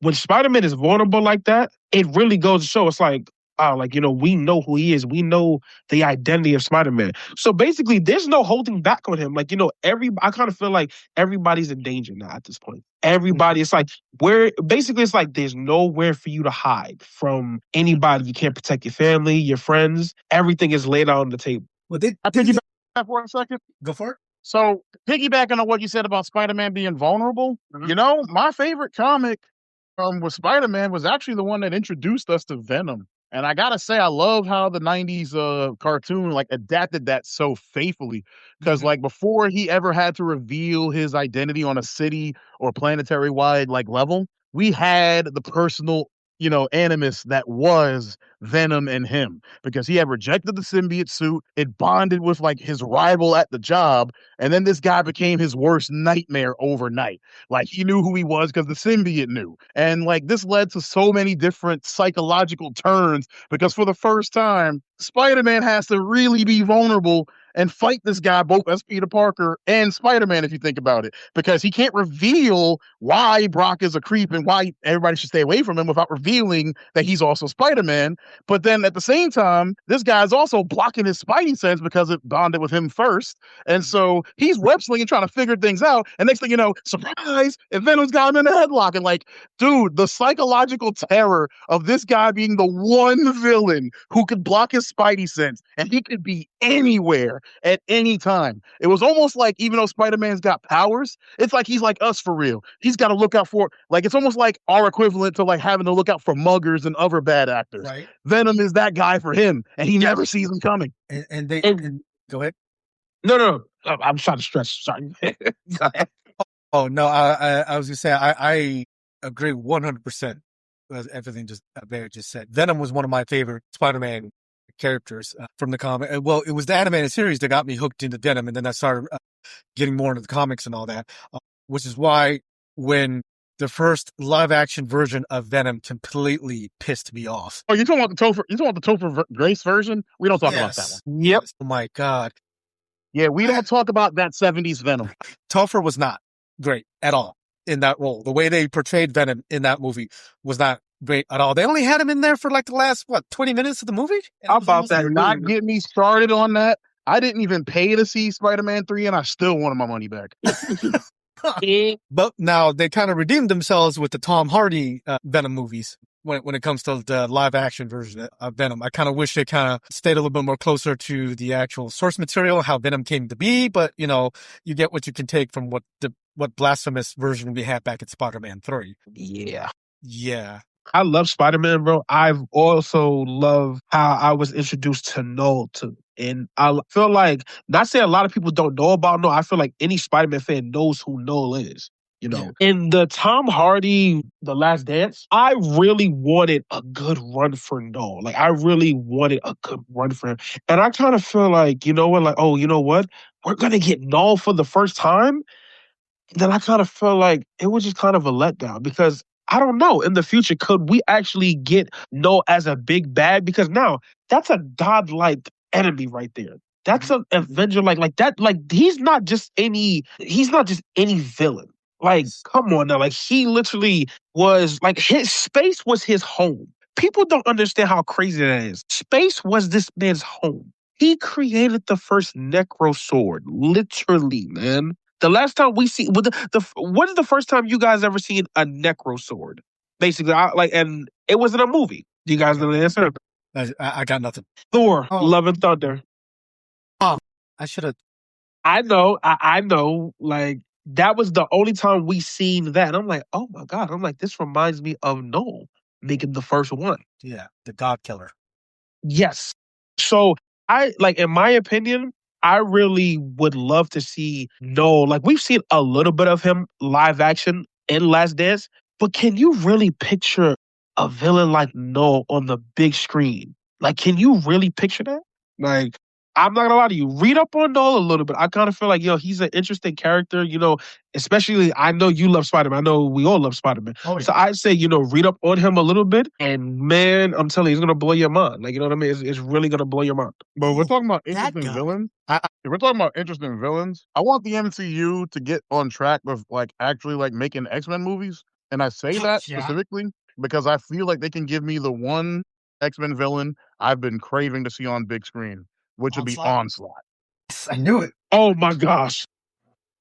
when Spider-Man is vulnerable like that, it really goes to show it's like, wow, like, we know who he is. We know the identity of Spider-Man. So basically, there's no holding back on him. Like, I kind of feel like everybody's in danger now at this point. Everybody, it's like, it's like there's nowhere for you to hide from anybody. You can't protect your family, your friends. Everything is laid out on the table. Well, I piggyback for a second. go for it. So piggybacking on what you said about Spider-Man being vulnerable, my favorite comic with Spider-Man was actually the one that introduced us to Venom. And I gotta say, I love how the '90s cartoon like adapted that so faithfully. Because like before he ever had to reveal his identity on a city or planetary wide like level, we had the personal, animus that was Venom and him, because he had rejected the symbiote suit. It bonded with like his rival at the job, and then this guy became his worst nightmare overnight. Like he knew who he was because the symbiote knew, and like this led to so many different psychological turns, because for the first time Spider-Man has to really be vulnerable and fight this guy both as Peter Parker and Spider-Man, if you think about it, because he can't reveal why Brock is a creep and why everybody should stay away from him without revealing that he's also Spider-Man. But then at the same time, this guy's also blocking his Spidey sense because it bonded with him first. And so he's web slinging, trying to figure things out. And next thing you know, surprise, and Venom's got him in a headlock. And like, dude, the psychological terror of this guy being the one villain who could block his Spidey sense, and he could be anywhere at any time. It was almost like, even though Spider-Man's got powers, it's like he's like us for real. He's got to look out for, like, it's almost like our equivalent to like having to look out for muggers and other bad actors. Right. Venom is that guy for him, and he never sees them coming. And go ahead. No. I'm trying to stress. Sorry. Go ahead. Oh no, I was gonna say I agree 100% with everything Barrett just said. Venom was one of my favorite Spider-Man characters from the comic. Well, it was the animated series that got me hooked into Venom, and then I started getting more into the comics and all that, which is why when the first live-action version of Venom completely pissed me off. Oh, you're talking about the Topher Grace version? We don't talk about that one. Yep. Oh my God. Yeah, we don't talk about that 70s Venom. Topher was not great at all in that role. The way they portrayed Venom in that movie was not great at all. They only had him in there for like the last 20 minutes of the movie. How about that? Not get me started on that. I didn't even pay to see Spider-Man 3, and I still wanted my money back. But now they kind of redeemed themselves with the Tom Hardy Venom movies. When it comes to the live action version of Venom, I kind of wish they kind of stayed a little bit more closer to the actual source material, how Venom came to be. But you get what you can take from what blasphemous version we had back at Spider-Man 3. Yeah. I love Spider-Man, bro. I've also loved how I was introduced to Knull too. And I feel like, not saying a lot of people don't know about Knull, I feel like any Spider-Man fan knows who Knull is. In the Tom Hardy, The Last Dance, I really wanted a good run for Knull. Like, I really wanted a good run for him. And I kind of feel like, you know what? We're going to get Knull for the first time. Then I kind of feel like it was just kind of a letdown, because I don't know, in the future, could we actually get Knull as a big bad? Because now that's a godlike enemy right there. That's an Avenger like that. Like, he's not just any villain. Like, come on now. Like, he literally was like, his space was his home. People don't understand how crazy that is. Space was this man's home. He created the first Necro sword, literally, man. The last time we see, what is the first time you guys ever seen a Necro sword? Basically, and it was in a movie. Do you guys know the answer? I got nothing. Thor, Love and Thunder. I should have. I know. Like, that was the only time we seen that. And I'm like, oh my God. I'm like, this reminds me of Knull making the first one. Yeah, the God Killer. Yes. So in my opinion, I really would love to see Knull. Like, we've seen a little bit of him live action in Last Dance, but can you really picture a villain like Knull on the big screen? Like, can you really picture that? Like, I'm not gonna lie to you. Read up on Knull a little bit. I kind of feel like, he's an interesting character. Especially I know you love Spider-Man. I know we all love Spider-Man. Oh, yeah. So I'd say, read up on him a little bit, and man, I'm telling you, it's gonna blow your mind. Like, you know what I mean? It's really gonna blow your mind. But we're talking about that interesting guy. villains. If we're talking about interesting villains, I want the MCU to get on track with actually making X-Men movies. And I say that Yeah. specifically because I feel like they can give me the one X-Men villain I've been craving to see on big screen, which would be Onslaught. I knew it. Oh my gosh.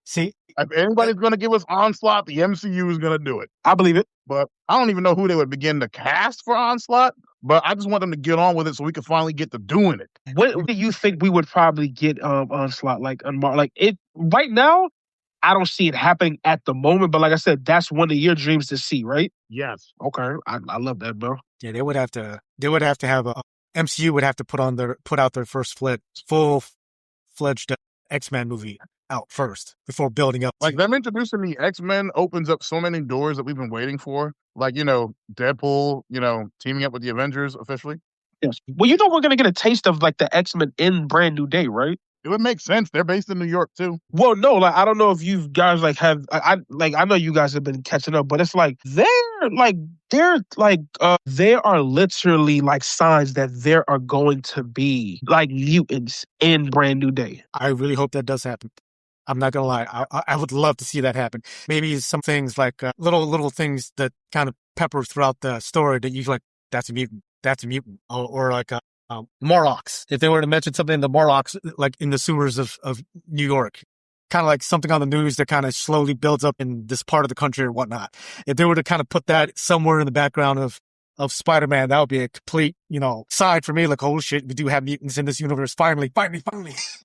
See, If anybody's going to give us Onslaught, the MCU is going to do it. I believe it. But I don't even know who they would begin to cast for Onslaught. But I just want them to get on with it so we can finally get to doing it. What do you think we would probably get Onslaught it right now? I don't see it happening at the moment, but like I said, that's one of your dreams to see, right? Yes. Okay, I love that, bro. yeah, they would have to have MCU would have to put out their first full-fledged X-Men movie out first before building up. Them introducing the X-Men opens up so many doors that we've been waiting for. Deadpool, teaming up with the Avengers officially. Yes. Well, we're gonna get a taste of the X-Men in Brand New Day, right? It would make sense. They're based in New York too. Well, no, I don't know if you guys have I know you guys have been catching up, but it's there are literally signs that there are going to be mutants in Brand New Day. I really hope that does happen. I'm not gonna lie. I would love to see that happen. Maybe some things little things that kind of pepper throughout the story that you that's a mutant. That's a mutant. Or Morlocks. If they were to mention something, the Morlocks, in the sewers of New York, kind of something on the news that kind of slowly builds up in this part of the country or whatnot. If they were to kind of put that somewhere in the background of Spider-Man, that would be a complete, side for me. Oh shit, we do have mutants in this universe. Finally.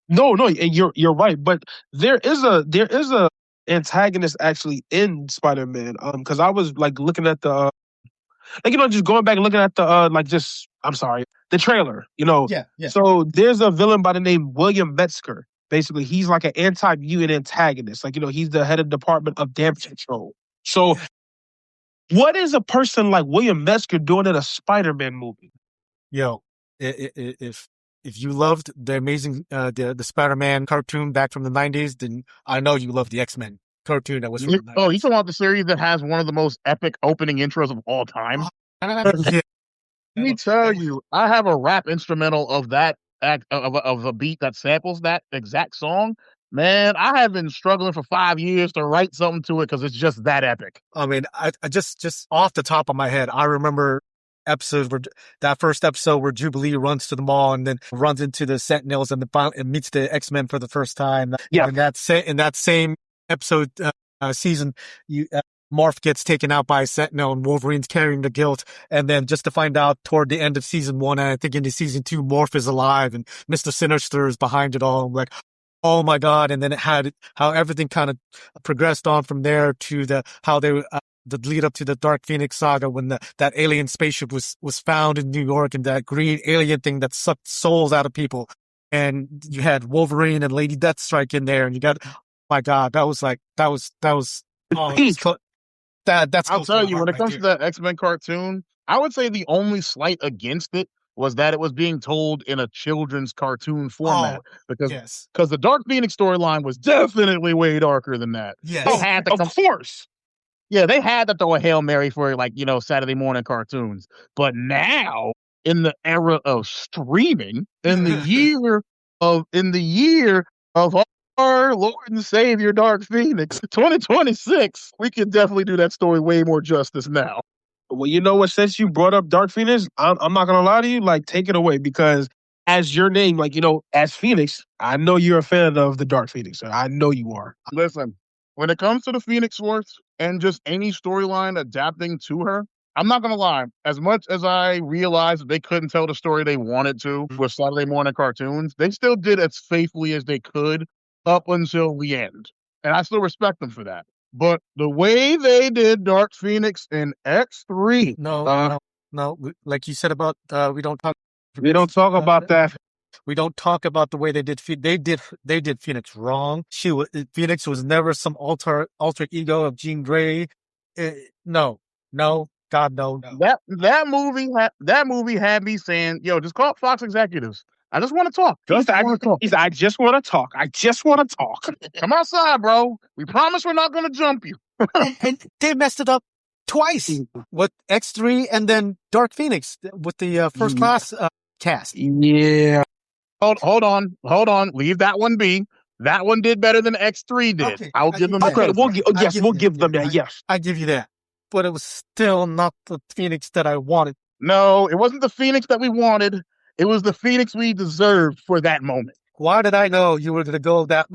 No, and you're right, but there is a antagonist actually in Spider-Man. Because I was looking at the just going back and looking at the the trailer. Yeah. So there's a villain by the name William Metzger. Basically, he's an anti-mutant antagonist. He's the head of the Department of Damage Control. So, what is a person like William Metzger doing in a Spider-Man movie? Yo, if you loved the amazing the Spider-Man cartoon back from the 90s, then I know you love the X-Men cartoon that was from the 90s. Oh, you talking about the series that has one of the most epic opening intros of all time? Yeah. Let me tell you, I have a rap instrumental of that of a beat that samples that exact song. Man, I have been struggling for 5 years to write something to it because it's just that epic. I mean, I just off the top of my head, I remember that first episode where Jubilee runs to the mall and then runs into the Sentinels and meets the X-Men for the first time. Yeah. In that same episode season, Morph gets taken out by a Sentinel and Wolverine's carrying the guilt. And then just to find out toward the end of season 1, and I think into season 2, Morph is alive and Mr. Sinister is behind it all. I'm like, oh my God. And then it had how everything kind of progressed on from there to the lead up to the Dark Phoenix saga when that alien spaceship was found in New York and that green alien thing that sucked souls out of people. And you had Wolverine and Lady Deathstrike in there, and you got, oh my God, that was that's. I'll tell you, when it comes to that X-Men cartoon, I would say the only slight against it was that it was being told in a children's cartoon format. Because the Dark Phoenix storyline was definitely way darker than that. Yes. Of course. Yeah, they had to throw a Hail Mary for Saturday morning cartoons. But now, in the era of streaming, in the year of our Lord and Savior Dark Phoenix, 2026, we can definitely do that story way more justice now. Well, you know what? Since you brought up Dark Phoenix, I'm not gonna lie to you. Take it away, because as your name, as Phoenix, I know you're a fan of the Dark Phoenix. I know you are. Listen, when it comes to the Phoenix Force and just any storyline adapting to her, I'm not gonna lie. As much as I realized that they couldn't tell the story they wanted to with Saturday morning cartoons, they still did as faithfully as they could up until the end, and I still respect them for that. But the way they did Dark Phoenix in X.3, no, like you said about we don't talk about that. We don't talk about the way they did. They did Phoenix wrong. Phoenix was never some alter ego of Jean Grey. No, God no. That movie had me saying, "Yo, just call Fox executives. I just want to talk. He said, I just want to talk. I just want to talk. Come outside, bro. We promise we're not going to jump you. and they messed it up twice with X3 and then Dark Phoenix with the first class cast. Yeah. Hold on. Leave that one be. That one did better than X3 did. Okay, I'll give them the credit. We'll give them that. Yes, I give you that. But it was still not the Phoenix that I wanted. No, it wasn't the Phoenix that we wanted. It was the Phoenix we deserved for that moment. Why did I know you were going to go that?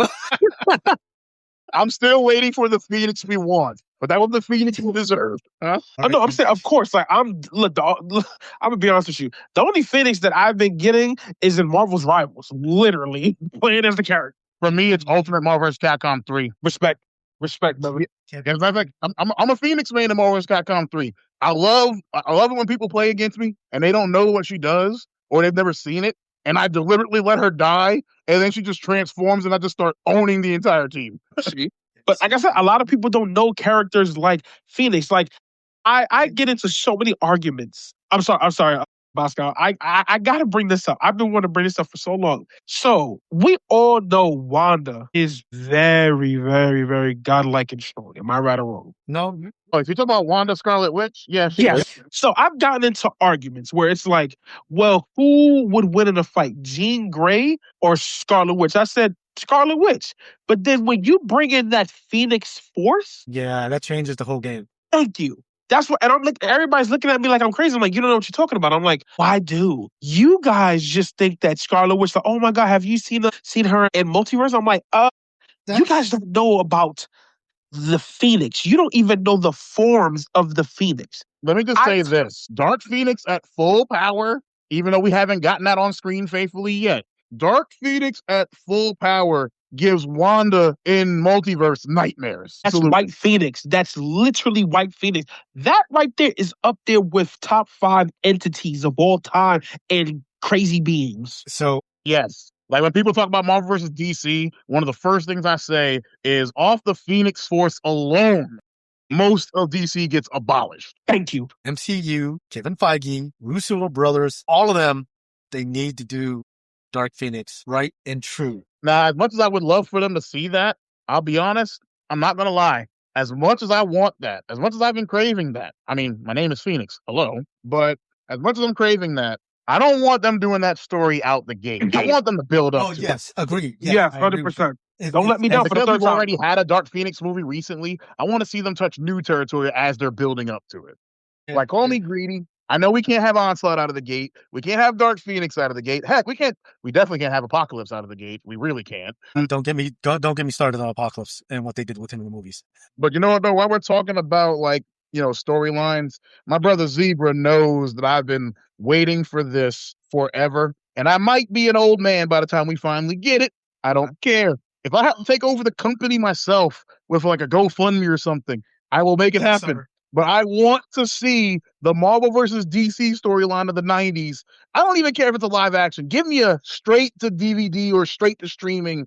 I'm still waiting for the Phoenix we want, but that was the Phoenix we deserved. Huh? No, I'm saying, of course. Like I'm gonna be honest with you. The only Phoenix that I've been getting is in Marvel's Rivals, literally playing as the character. For me, it's Ultimate Marvel vs. Capcom 3. Respect, brother. I'm a Phoenix man in Marvel vs. Capcom 3. I love it when people play against me and they don't know what she does or they've never seen it, and I deliberately let her die, and then she just transforms and I just start owning the entire team. But like I said, a lot of people don't know characters like Phoenix. Like I get into so many arguments. I'm sorry, Bosko. I gotta bring this up. I've been wanting to bring this up for so long. So we all know Wanda is very, very, very godlike and strong. Am I right or wrong? No. Oh, if you talk about Wanda Scarlet Witch, yes. So I've gotten into arguments where it's like, well, who would win in a fight, Jean Grey or Scarlet Witch? I said Scarlet Witch. But then when you bring in that Phoenix Force, yeah, that changes the whole game. Thank you. That's what, and I'm like, everybody's looking at me like I'm crazy. I'm like, you don't know what you're talking about. I'm like, well, I do. You guys just think that Scarlet Witch, like, oh my God, have you seen her in Multiverse? I'm like, you guys don't know about the Phoenix. You don't even know the forms of the Phoenix. Let me just say this. Dark Phoenix at full power, even though we haven't gotten that on screen faithfully yet, Dark Phoenix at full power gives Wanda in Multiverse nightmares. That's White Phoenix. That's literally White Phoenix. That right there is up there with top 5 entities of all time and crazy beings. So, yes. Like when people talk about Marvel versus DC, one of the first things I say is off the Phoenix Force alone, most of DC gets abolished. Thank you. MCU, Kevin Feige, Russo brothers, all of them, they need to do Dark Phoenix, right and true. Now, as much as I would love for them to see that, I'll be honest, I'm not going to lie. As much as I want that, as much as I've been craving that, I mean, my name is Phoenix, hello, but as much as I'm craving that, I don't want them doing that story out the gate. I want them to build up to yes, it. Agree. Yeah, 100%. Don't let me down for the third time. We've already had a Dark Phoenix movie recently. I want to see them touch new territory as they're building up to it. Like, call me greedy. I know we can't have Onslaught out of the gate. We can't have Dark Phoenix out of the gate. Heck, we definitely can't have Apocalypse out of the gate. We really can't. Don't get me started on Apocalypse and what they did with him in the movies. But you know what, though? While we're talking about, like, storylines, my brother Zebra knows that I've been waiting for this forever. And I might be an old man by the time we finally get it. I don't care. If I have to take over the company myself with like a GoFundMe or something, I will make it happen. But I want to see the Marvel versus DC storyline of the 90s. I don't even care if it's a live action. Give me a straight to DVD or straight to streaming,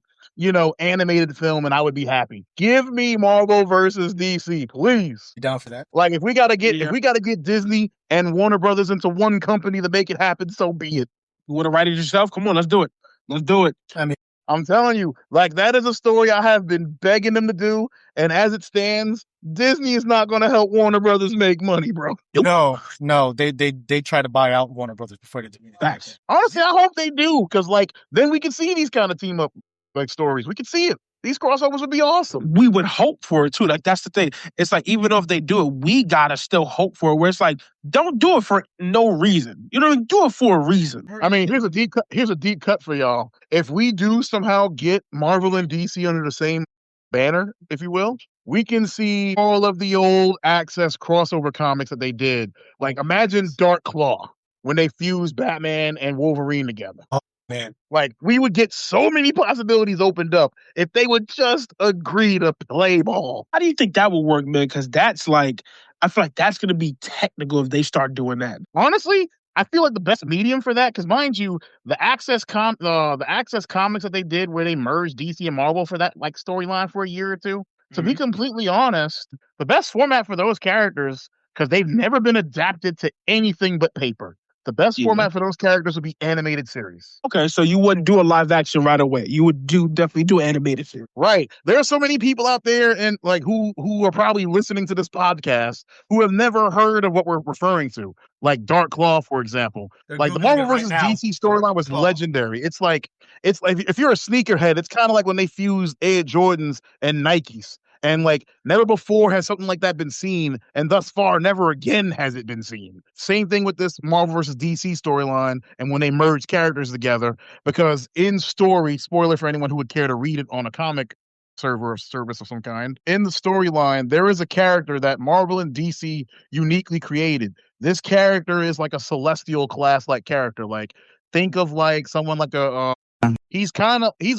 animated film, and I would be happy. Give me Marvel versus DC, please. You down for that? Like if we gotta get Disney and Warner Brothers into one company to make it happen, so be it. You want to write it yourself? Come on, let's do it. Let's do it. I mean, I'm telling you, like that is a story I have been begging them to do, and as it stands, Disney is not going to help Warner Brothers make money, bro. No, they try to buy out Warner Brothers before they do. Facts. Honestly, I hope they do, because like then we can see these kind of team up like stories. We can see it. These crossovers would be awesome. We would hope for it too. Like that's the thing. It's like even though if they do it, we gotta still hope for it. Where it's like, don't do it for no reason. Do it for a reason. I mean, here's a deep cut for y'all. If we do somehow get Marvel and DC under the same banner, if you will, we can see all of the old Access crossover comics that they did. Like imagine Dark Claw when they fused Batman and Wolverine together. Man, like we would get so many possibilities opened up if they would just agree to play ball. How do you think that would work, man? Because that's like, I feel like that's going to be technical if they start doing that. Honestly, I feel like the best medium for that, because mind you, the Access comics that they did where they merged DC and Marvel for that like storyline for a year or two. To be completely honest, the best format for those characters, because they've never been adapted to anything but paper. The best Yeah. format for those characters would be animated series. Okay, so you wouldn't do a live action right away. You would definitely do animated series. Right. There are so many people out there and like who are probably listening to this podcast who have never heard of what we're referring to. Like Dark Claw, for example. They're Like the Googling Marvel it right versus now. DC storyline was Claw. legendary. It's like if you're a sneakerhead, it's kind of like when they fused Air Jordans and Nikes. And like never before has something like that been seen, and thus far never again has it been seen. Same thing with this Marvel versus DC storyline, and when they merge characters together, because in story, spoiler for anyone who would care to read it on a comic server or service of some kind, in the storyline, there is a character that Marvel and DC uniquely created. This character is like a celestial class like character. Like think of like someone like a he's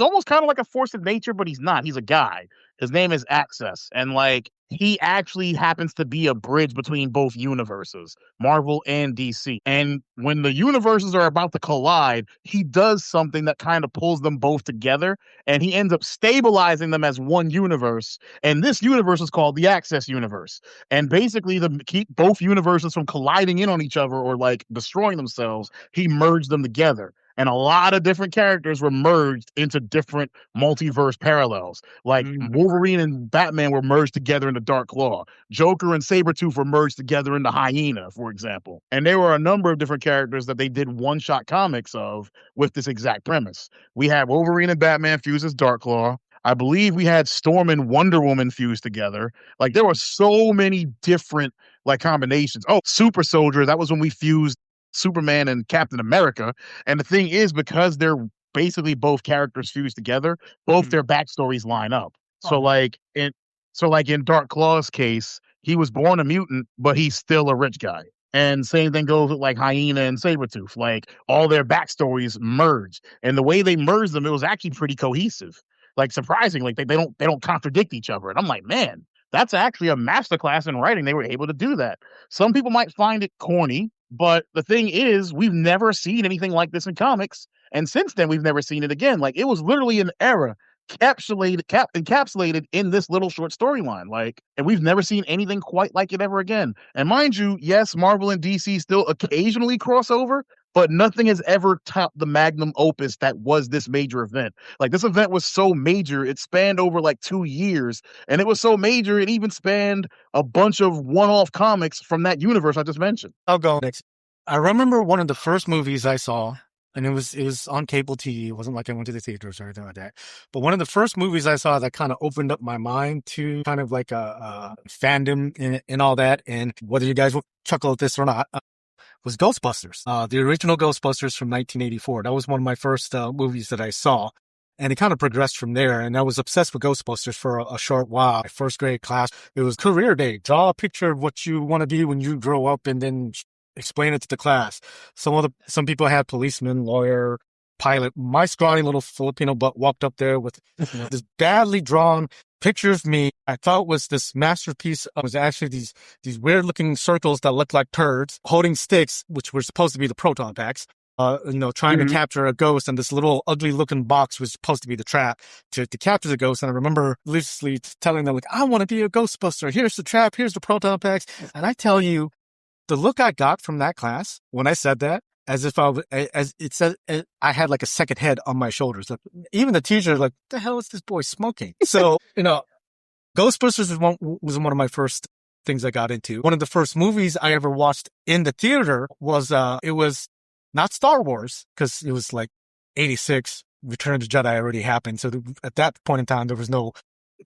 almost kind of like a force of nature, but he's not. He's a guy. His name is Access, and like he actually happens to be a bridge between both universes, Marvel and DC. And when the universes are about to collide, he does something that kind of pulls them both together, and he ends up stabilizing them as one universe. And this universe is called the Access universe. And basically, to keep both universes from colliding in on each other or like destroying themselves, he merged them together. And a lot of different characters were merged into different multiverse parallels. Like Wolverine and Batman were merged together into Dark Claw. Joker and Sabretooth were merged together into Hyena, for example. And there were a number of different characters that they did one-shot comics of with this exact premise. We had Wolverine and Batman fused as Dark Claw. I believe we had Storm and Wonder Woman fused together. Like there were so many different like combinations. Oh, Super Soldier, that was when we fused Superman and Captain America. And the thing is, because they're basically both characters fused together, both their backstories line up. So like in Dark Claw's case, he was born a mutant, but he's still a rich guy. And same thing goes with like Hyena and Sabretooth. Like all their backstories merge. And the way they merged them, it was actually pretty cohesive. Like surprisingly, they don't contradict each other. And I'm like, man, that's actually a masterclass in writing. They were able to do that. Some people might find it corny, but the thing is, we've never seen anything like this in comics. And since then, we've never seen it again. Like it was literally an era encapsulated in this little short storyline. Like, and we've never seen anything quite like it ever again. And mind you, yes, Marvel and DC still occasionally cross over, but nothing has ever topped the magnum opus that was this major event. Like this event was so major, it spanned over like 2 years, and it was so major, it even spanned a bunch of one-off comics from that universe I just mentioned. I'll go next. I remember one of the first movies I saw, and it was on cable TV. It wasn't like I went to the theaters or anything like that. But one of the first movies I saw that kind of opened up my mind to kind of like a fandom and all that, and whether you guys will chuckle at this or not, was Ghostbusters, the original Ghostbusters from 1984. That was one of my first movies that I saw. And it kind of progressed from there. And I was obsessed with Ghostbusters for a short while. My first grade class, it was career day. Draw a picture of what you want to be when you grow up and then explain it to the class. Some people had policeman, lawyer, pilot. My scrawny little Filipino butt walked up there with this badly drawn picture of me. I thought was this masterpiece. It was actually these weird looking circles that looked like turds holding sticks, which were supposed to be the proton packs. Trying to capture a ghost, and this little ugly looking box was supposed to be the trap to capture the ghost. And I remember loosely telling them, like, I want to be a Ghostbuster. Here's the trap. Here's the proton packs. And I tell you, the look I got from that class when I said that, as if I had like a second head on my shoulders. Like, even the teacher, like, the hell is this boy smoking? So, Ghostbusters was one of my first things I got into. One of the first movies I ever watched in the theater was, it was not Star Wars, because it was like 86, Return of the Jedi already happened. So at that point in time, there was no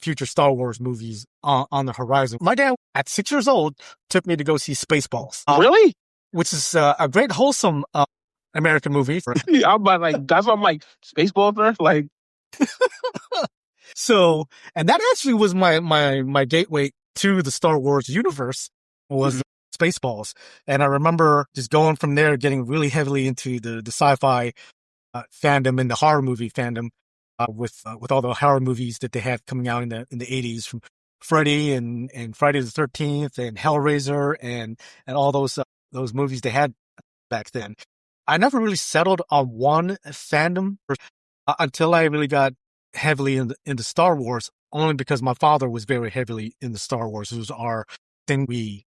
future Star Wars movies on the horizon. My dad, at 6 years old, took me to go see Spaceballs. Really? Which is a great, wholesome American movie. I'm like, that's what I'm like, Spaceballs, bro? Like. So, and that actually was my gateway to the Star Wars universe, was Spaceballs. And I remember just going from there, getting really heavily into the sci-fi fandom and the horror movie fandom, with all the horror movies that they had coming out in the 80s, from Freddy and Friday the 13th and Hellraiser and all those movies they had back then. I never really settled on one fandom until I really got heavily into Star Wars, only because my father was very heavily into Star Wars. It was our thing we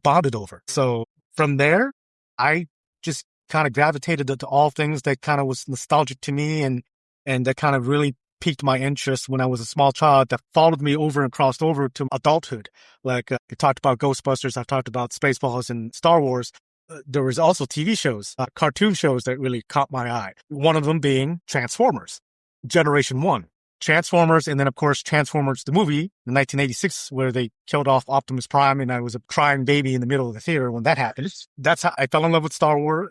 bonded over. So from there, I just kind of gravitated to all things that kind of was nostalgic to me and that kind of really piqued my interest when I was a small child, that followed me over and crossed over to adulthood. Like I talked about Ghostbusters, I talked about Spaceballs and Star Wars. There was also TV shows, cartoon shows that really caught my eye. One of them being Transformers, Generation 1. Transformers, and then, of course, Transformers, the movie, in 1986, where they killed off Optimus Prime, and I was a crying baby in the middle of the theater when that happened. That's how I fell in love with Star Wars,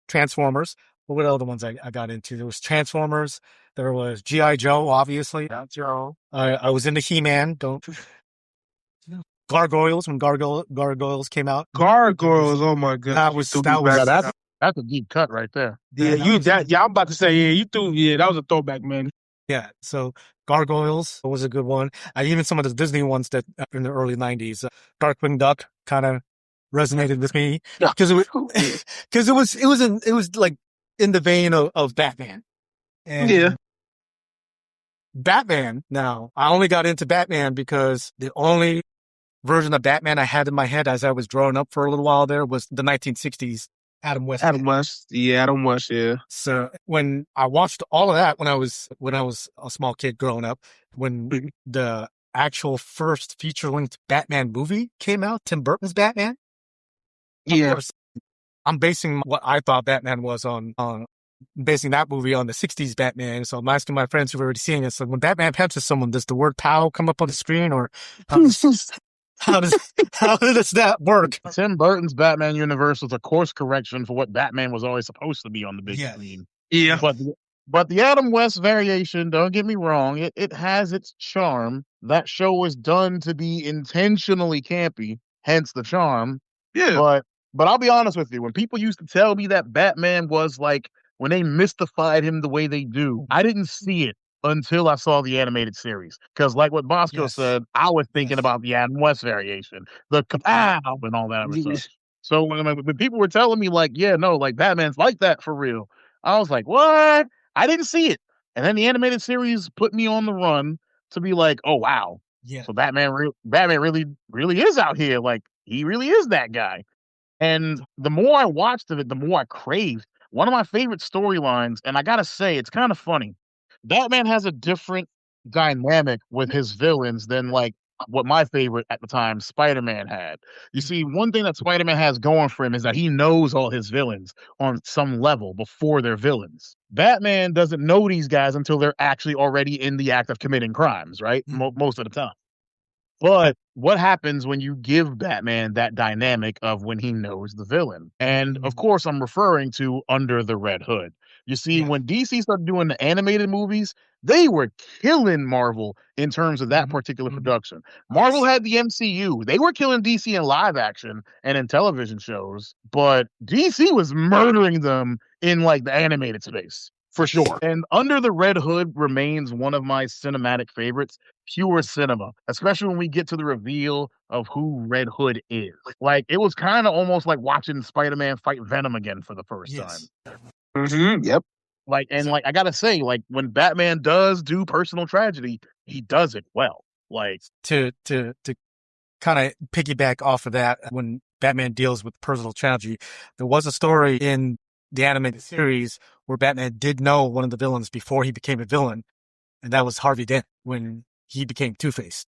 Transformers. What were the other ones I got into? There was Transformers. There was G.I. Joe, obviously. Joe. I was into He-Man. Gargoyles, when Gargoyles came out. Gargoyles, oh my god. That's a deep cut right there. I'm about to say, that was a throwback, man. Yeah, so Gargoyles was a good one. Even some of the Disney ones that in the early 90s, Darkwing Duck kind of resonated with me because it was like in the vein of Batman. And Batman. Now, I only got into Batman because the only version of Batman I had in my head as I was growing up for a little while there was the 1960s Adam West. Adam West, yeah. So when I watched all of that when I was a small kid growing up, when the actual first feature-length Batman movie came out, Tim Burton's Batman. Yeah. Of course, I'm basing what I thought Batman was on basing that movie on the 60s Batman. So I'm asking my friends who've already seen it. So when Batman punches someone, does the word "pow" come up on the screen, or how does that work? Tim Burton's Batman universe was a course correction for what Batman was always supposed to be on the big screen. Yeah. But the Adam West variation, don't get me wrong, it has its charm. That show was done to be intentionally campy, hence the charm. Yeah. But I'll be honest with you, when people used to tell me that Batman was like, when they mystified him the way they do, I didn't see it until I saw the animated series. Because like what Bosko said, I was thinking about the Adam West variation, the kapow and all that other stuff. So when people were telling me like, yeah, no, like Batman's like that for real, I was like, what? I didn't see it. And then the animated series put me on the run to be like, oh, wow. Yeah. So Batman really, really is out here. Like, he really is that guy. And the more I watched of it, the more I craved. One of my favorite storylines, and I gotta say, it's kind of funny. Batman has a different dynamic with his villains than like what my favorite at the time, Spider-Man, had. You see, one thing that Spider-Man has going for him is that he knows all his villains on some level before they're villains. Batman doesn't know these guys until they're actually already in the act of committing crimes, right? Most of the time. But what happens when you give Batman that dynamic of when he knows the villain? And of course, I'm referring to Under the Red Hood. You see, when DC started doing the animated movies, they were killing Marvel in terms of that particular production. Marvel had the MCU. They were killing DC in live action and in television shows, but DC was murdering them in like the animated space. For sure. And Under the Red Hood remains one of my cinematic favorites, pure cinema, especially when we get to the reveal of who Red Hood is. Like, it was kind of almost like watching Spider-Man fight Venom again for the first time. Yep. Like, and like, I gotta say, like, when Batman does do personal tragedy, he does it well. Like, to kind of piggyback off of that, when Batman deals with personal tragedy, there was a story in the animated series where Batman did know one of the villains before he became a villain, and that was Harvey Dent when he became Two-Face.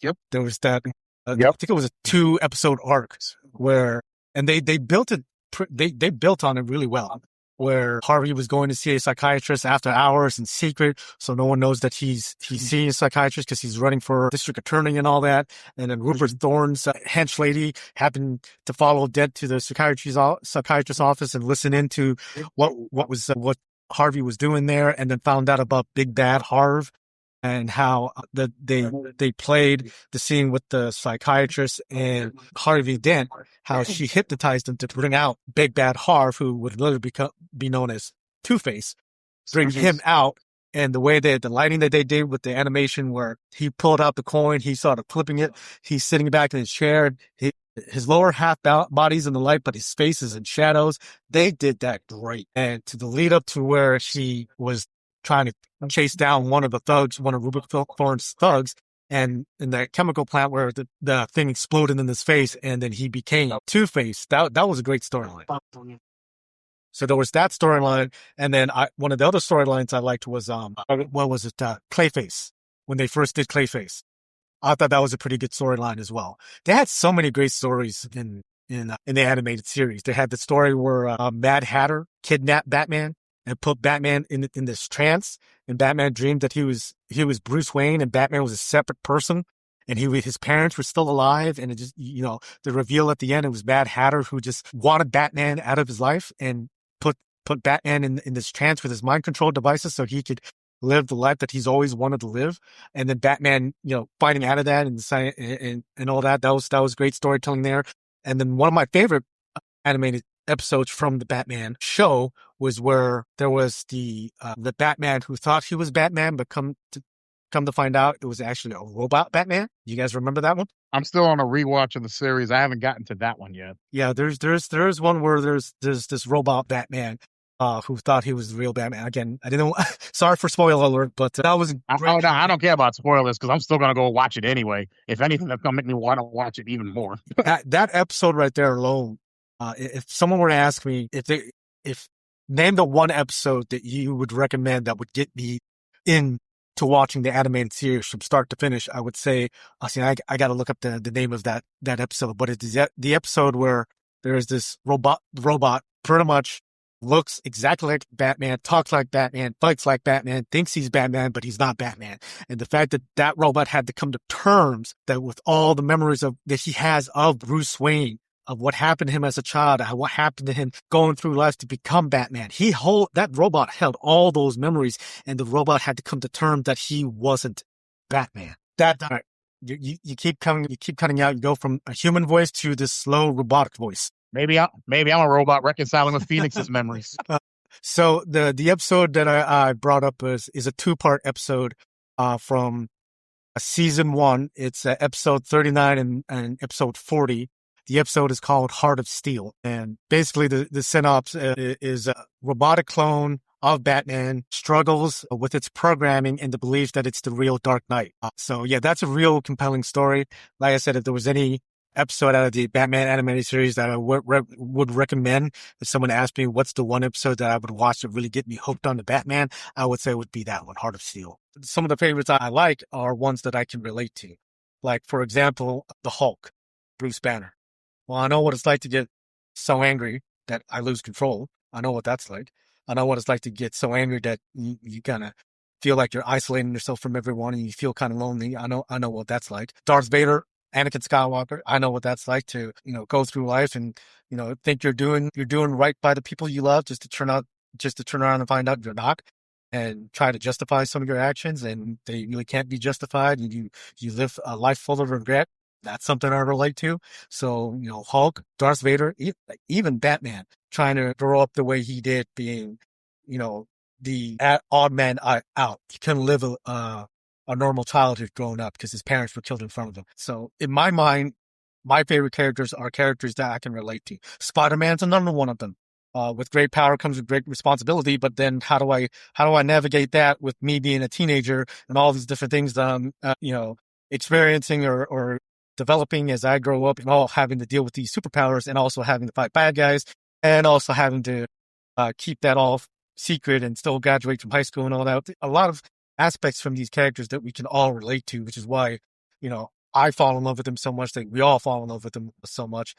Yep. There was that. I think it was a 2-episode arc where, and they built it. They built on it really well. Where Harvey was going to see a psychiatrist after hours in secret, so no one knows that he's seeing a psychiatrist because he's running for district attorney and all that. And then Rupert Thorne's hench lady happened to follow Dent to the psychiatrist's office and listen into what Harvey was doing there, and then found out about Big Bad Harv and how they played the scene with the psychiatrist and Harvey Dent, how she hypnotized him to bring out Big Bad Harv, who would literally be known as Two-Face, bring him out. And the way the lighting that they did with the animation where he pulled out the coin, he started flipping it, he's sitting back in his chair, his lower half body's in the light, but his face is in shadows. They did that great. And to the lead up to where she was trying to chase down one of Rupert Thorne's thugs, and in that chemical plant where the thing exploded in his face, and then he became Two-Face. That was a great storyline. So there was that storyline, and then one of the other storylines I liked was what was it? Clayface, when they first did Clayface. I thought that was a pretty good storyline as well. They had so many great stories in the animated series. They had the story where Mad Hatter kidnapped Batman and put Batman in this trance, and Batman dreamed that he was Bruce Wayne, and Batman was a separate person, and his parents were still alive, and it just, the reveal at the end, it was Mad Hatter who just wanted Batman out of his life and put Batman in this trance with his mind control devices so he could live the life that he's always wanted to live. And then Batman, fighting out of that and all that. That was great storytelling there. And then one of my favorite animated episodes from the Batman show was where there was the Batman who thought he was Batman, but come to find out it was actually a robot Batman. You guys remember that one? I'm still on a rewatch of the series. I haven't gotten to that one yet. Yeah, there's one where there's this robot Batman who thought he was the real Batman. Again, I didn't. Sorry for spoiler alert, but that was. No, I don't care about spoilers because I'm still gonna go watch it anyway. If anything, that's gonna make me want to watch it even more. that episode right there alone. If someone were to ask me if name the one episode that you would recommend that would get me into watching the animated series from start to finish, I would say, I got to look up the name of that episode, but it's the episode where there is this robot pretty much looks exactly like Batman, talks like Batman, fights like Batman, thinks he's Batman, but he's not Batman. And the fact that robot had to come to terms that with all the memories that he has of Bruce Wayne, of what happened to him as a child, what happened to him going through life to become Batman. That robot held all those memories, and the robot had to come to terms that he wasn't Batman. You keep cutting out. You go from a human voice to this slow robotic voice. Maybe I'm a robot reconciling with Phoenix's memories. So the episode that I brought up is a 2-part episode from season 1. It's episode 39 and episode 40. The episode is called Heart of Steel. And basically the synopsis is a robotic clone of Batman struggles with its programming and the belief that it's the real Dark Knight. So yeah, that's a real compelling story. Like I said, if there was any episode out of the Batman animated series that I would recommend, if someone asked me what's the one episode that I would watch to really get me hooked on the Batman, I would say it would be that one, Heart of Steel. Some of the favorites I like are ones that I can relate to. Like, for example, the Hulk, Bruce Banner. Well, I know what it's like to get so angry that I lose control. I know what that's like. I know what it's like to get so angry that you kind of feel like you're isolating yourself from everyone and you feel kind of lonely. I know what that's like. Darth Vader, Anakin Skywalker, I know what that's like to, go through life and, think you're doing right by the people you love just to turn around and find out you're not, and try to justify some of your actions and they really can't be justified, and you live a life full of regret. That's something I relate to. So, Hulk, Darth Vader, even Batman, trying to grow up the way he did, being, the odd man out. He couldn't live a normal childhood growing up because his parents were killed in front of him. So in my mind, my favorite characters are characters that I can relate to. Spider-Man's another one of them. With great power comes with great responsibility, but then how do I navigate that with me being a teenager and all these different things that I'm, experiencing or developing as I grow up, and all having to deal with these superpowers and also having to fight bad guys and also having to keep that all secret and still graduate from high school and all that. A lot of aspects from these characters that we can all relate to, which is why, I fall in love with them so much, that we all fall in love with them so much.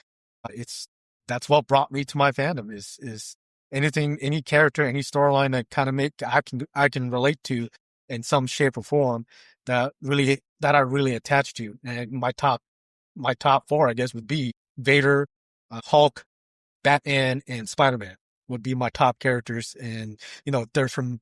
That's what brought me to my fandom is anything, any character, any storyline that kind of I can relate to in some shape or form that I really attach to. And my top 4, I guess, would be Vader, Hulk, Batman, and Spider-Man would be my top characters. And, they're from,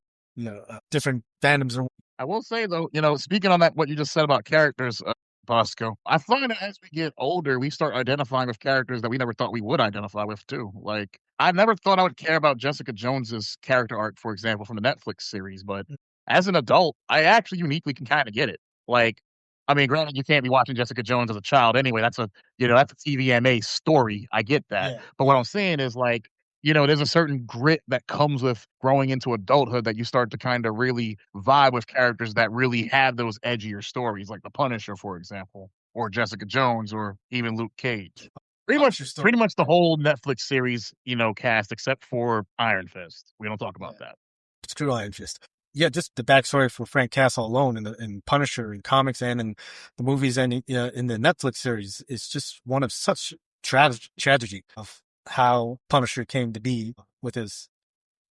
different fandoms. I will say though, speaking on that, what you just said about characters, Bosko, I find that as we get older, we start identifying with characters that we never thought we would identify with too. Like, I never thought I would care about Jessica Jones's character arc, for example, from the Netflix series, but as an adult, I actually uniquely can kind of get it. Like, I mean, granted, you can't be watching Jessica Jones as a child anyway. That's a TVMA story. I get that. Yeah. But what I'm saying is, like, there's a certain grit that comes with growing into adulthood that you start to kind of really vibe with characters that really have those edgier stories, like The Punisher, for example, or Jessica Jones, or even Luke Cage. Pretty much the whole Netflix series, cast except for Iron Fist. We don't talk about that. It's true Iron Fist. Yeah, just the backstory for Frank Castle alone in Punisher in comics and in the movies and in the Netflix series is just one of such tragedy of how Punisher came to be with his,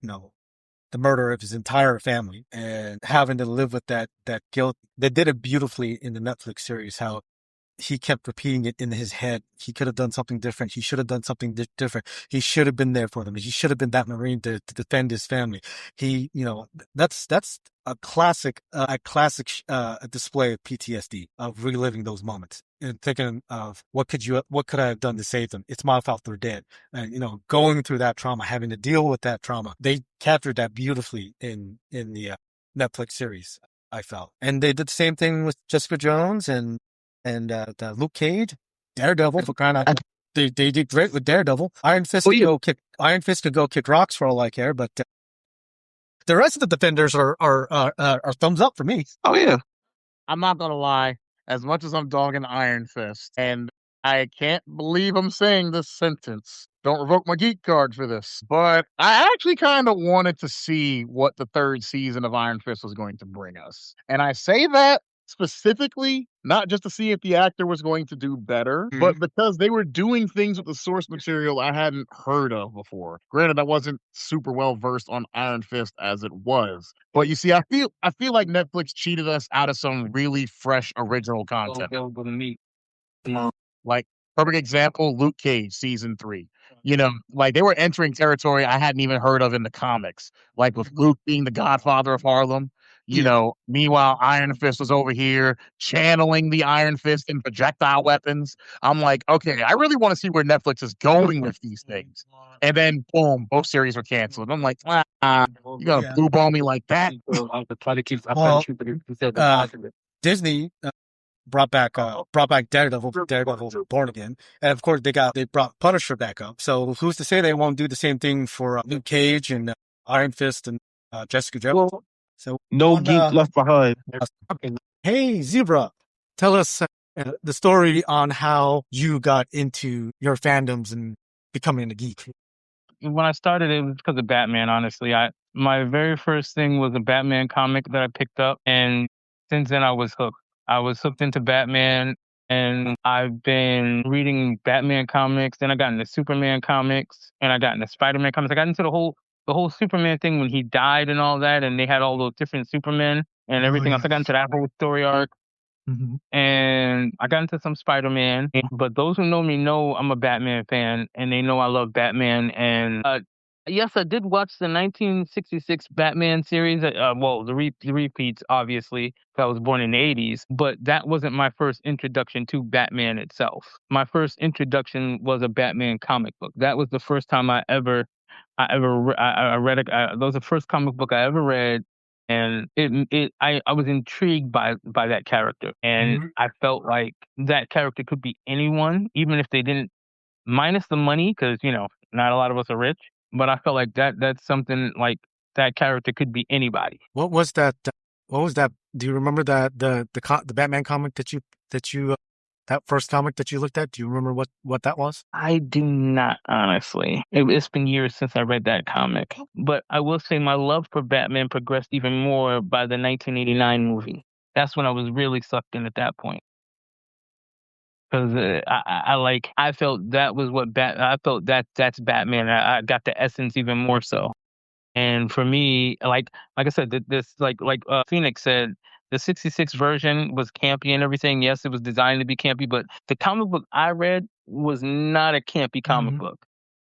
the murder of his entire family and having to live with that guilt. They did it beautifully in the Netflix series, how he kept repeating it in his head. He could have done something different. He should have done something different. He should have been there for them. He should have been that Marine to defend his family. He, that's a classic display of PTSD, of reliving those moments and thinking of what could I have done to save them? It's my fault they're dead. And, going through that trauma, having to deal with that trauma. They captured that beautifully in the Netflix series, I felt. And they did the same thing with Jessica Jones and the Luke Cage, Daredevil for crying out. They did great with Daredevil. Iron Fist could go kick rocks for all I care, but the rest of the Defenders are thumbs up for me. Oh yeah, I'm not gonna lie. As much as I'm dogging Iron Fist, and I can't believe I'm saying this sentence. Don't revoke my geek card for this. But I actually kind of wanted to see what the third season of Iron Fist was going to bring us. And I say that specifically, not just to see if the actor was going to do better, but because they were doing things with the source material I hadn't heard of before. Granted, I wasn't super well versed on Iron Fist as it was, but you see, I feel like Netflix cheated us out of some really fresh original content. Like, perfect example, Luke Cage season 3. Like they were entering territory I hadn't even heard of in the comics, like with Luke being the godfather of Harlem. Meanwhile, Iron Fist was over here channeling the Iron Fist in projectile weapons. I'm like, okay, I really want to see where Netflix is going with these things. And then, boom, both series were canceled. I'm like, you're gonna blue ball me like that? Disney brought back Daredevil Born Again, and of course they brought Punisher back up. So who's to say they won't do the same thing for Luke Cage and Iron Fist and Jessica Jones? So no geek left behind. Hey Zebra, tell us the story on how you got into your fandoms and becoming a geek. When I started, it was because of Batman. Honestly, my very first thing was a Batman comic that I picked up, and since then I was hooked. I was hooked into Batman, and I've been reading Batman comics. Then I got into Superman comics, and I got into Spider-Man comics. I got into the whole Superman thing when he died and all that, and they had all those different Supermen and everything else. I got into that whole story arc. And I got into some Spider-Man, but those who know me know I'm a Batman fan, and they know I love Batman. And yes, I did watch the 1966 Batman series. The repeats, obviously. I was born in the 80s, but that wasn't my first introduction to Batman itself. My first introduction was a Batman comic book. That was the first time I read. That was the first comic book I ever read. And I was intrigued by that character, and I felt like that character could be anyone, even if they didn't, minus the money, because not a lot of us are rich. But I felt like that's something like that character could be anybody. What was that? Do you remember the Batman comic that you that first comic that you looked at? Do you remember what that was? I do not, honestly. It's been years since I read that comic. But I will say my love for Batman progressed even more by the 1989 movie. That's when I was really sucked in at that point. Because I felt that was I felt that's Batman. I got the essence even more so. And for me, like I said, this like Phoenix said, the 66 version was campy and everything. Yes, it was designed to be campy, but the comic book I read was not a campy comic book.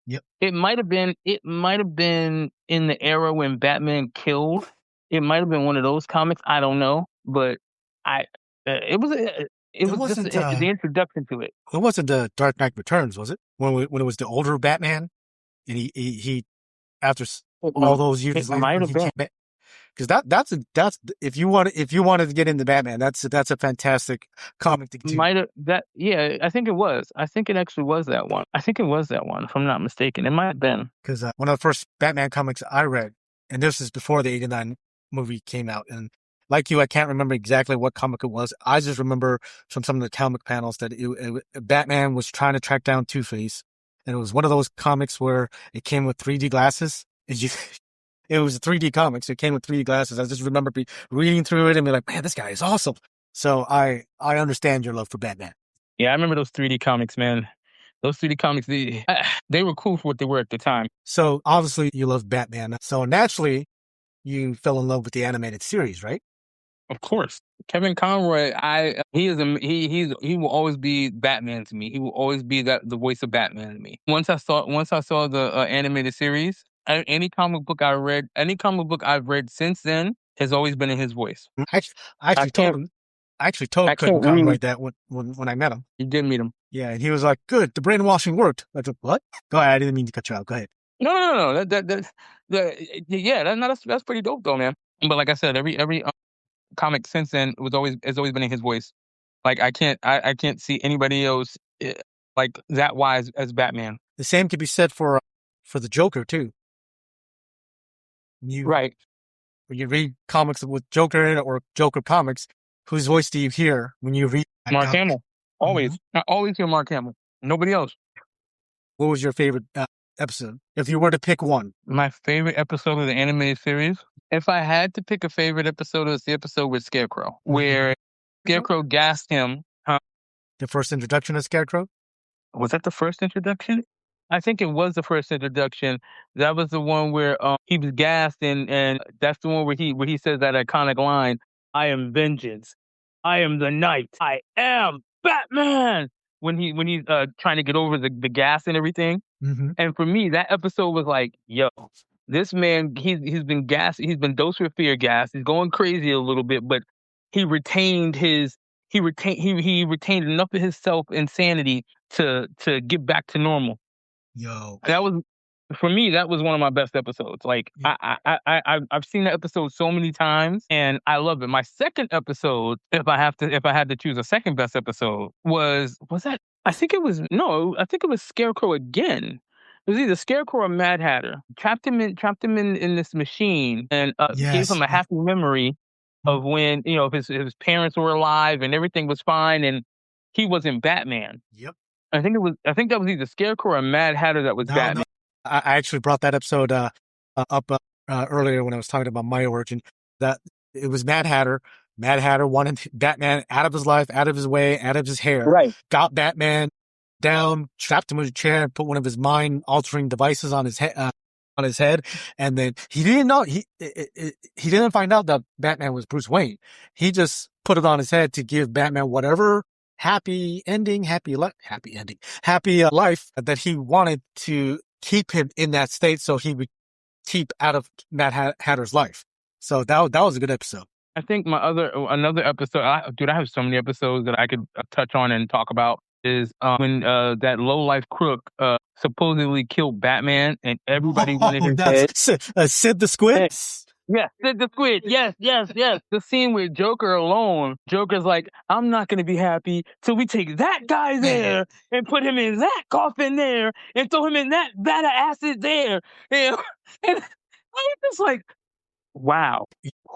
Yep. It might have been in the era when Batman killed. It might have been one of those comics. I don't know, but it was just the introduction to it. It wasn't the Dark Knight Returns, was it? When it was the older Batman, and he after all those years, it might have been. Because that's if you wanted to get into Batman, that's a fantastic comic to do. I think it was. I think it actually was that one. I think it was that one, if I'm not mistaken. It might have been. Because one of the first Batman comics I read, and this is before the '89 movie came out, and like you, I can't remember exactly what comic it was. I just remember from some of the comic panels that Batman was trying to track down Two-Face. And it was one of those comics where it came with 3D glasses. It was a 3D comic, so it came with 3D glasses. I just remember reading through it and be like, man, this guy is awesome. So I understand your love for Batman. Yeah, I remember those 3D comics, man. Those 3D comics, they were cool for what they were at the time. So obviously you love Batman. So naturally you fell in love with the animated series, right? Of course. Kevin Conroy, he will always be Batman to me. He will always be the voice of Batman to me. Once I saw the animated series, any comic book I've read since then has always been in his voice. I actually told Kevin Conroy that when I met him. You did meet him. Yeah, and he was like, "Good, the brainwashing worked." I said, "What?" Go ahead. I didn't mean to cut you out. Go ahead. No. That's pretty dope though, man. But like I said, every comic since then has always been in his voice. Like I can't see anybody else like that wise as Batman. The same could be said for the Joker too. Right. When you read comics with Joker in it or Joker comics, whose voice do you hear when you read Mark Hamill? Always. Mm-hmm. I always hear Mark Hamill. Nobody else. What was your favorite episode? If you were to pick one. My favorite episode of the animated series? If I had to pick a favorite episode, it's the episode with Scarecrow, where Scarecrow gassed him. The first introduction of Scarecrow? Was that the first introduction? I think it was the first introduction. That was the one where he was gassed, and that's the one where he says that iconic line, "I am vengeance. I am the night. I am Batman." When he's trying to get over the gas and everything. Mm-hmm. And for me, that episode was like, yo, this man, he's been gassed. He's been dosed with fear gas. He's going crazy a little bit, but he retained enough of his self insanity to get back to normal. Yo, that was one of my best episodes. Like I've seen that episode so many times, and I love it. My second episode, if I had to choose a second best episode, was that? I think it was Scarecrow again. It was either Scarecrow or Mad Hatter. Trapped him in this machine and gave him a happy memory of when his parents were alive and everything was fine and he wasn't Batman. Yep. I think that was either Scarecrow or Mad Hatter that was Batman. No. I actually brought that episode up earlier when I was talking about my origin. That it was Mad Hatter. Mad Hatter wanted Batman out of his life, out of his way, out of his hair. Right. Got Batman down, trapped him in a chair, and put one of his mind-altering devices on his head, and then he didn't know he didn't find out that Batman was Bruce Wayne. He just put it on his head to give Batman whatever happy life that he wanted to keep him in that state, so he would keep out of Mad Hatter's life. So that was a good episode. I think another episode. I have so many episodes that I could touch on and talk about. Is when that low-life crook supposedly killed Batman and everybody wanted his head. Sid the Squid? Yeah, Sid the Squid. Yes. The scene with Joker alone. Joker's like, I'm not going to be happy till we take that guy there and put him in that coffin there and throw him in that vat of acid there. And I was just like, wow.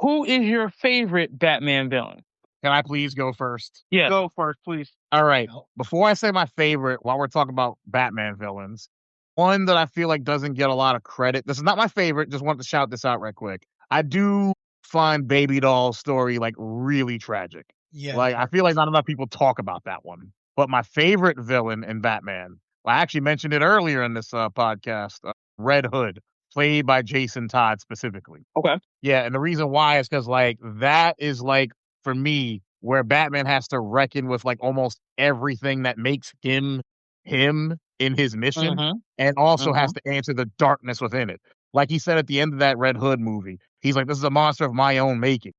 Who is your favorite Batman villain? Can I please go first? Yeah. Go first, please. All right. Before I say my favorite, while we're talking about Batman villains, one that I feel like doesn't get a lot of credit. This is not my favorite. Just wanted to shout this out right quick. I do find Baby Doll's story like really tragic. Yeah. Like I feel like not enough people talk about that one. But my favorite villain in Batman, I actually mentioned it earlier in this podcast, Red Hood, played by Jason Todd specifically. Okay. Yeah, and the reason why is because like that is like for me where Batman has to reckon with like almost everything that makes him in his mission, and also has to answer the darkness within it. Like he said at the end of that Red Hood movie, he's like, "This is a monster of my own making."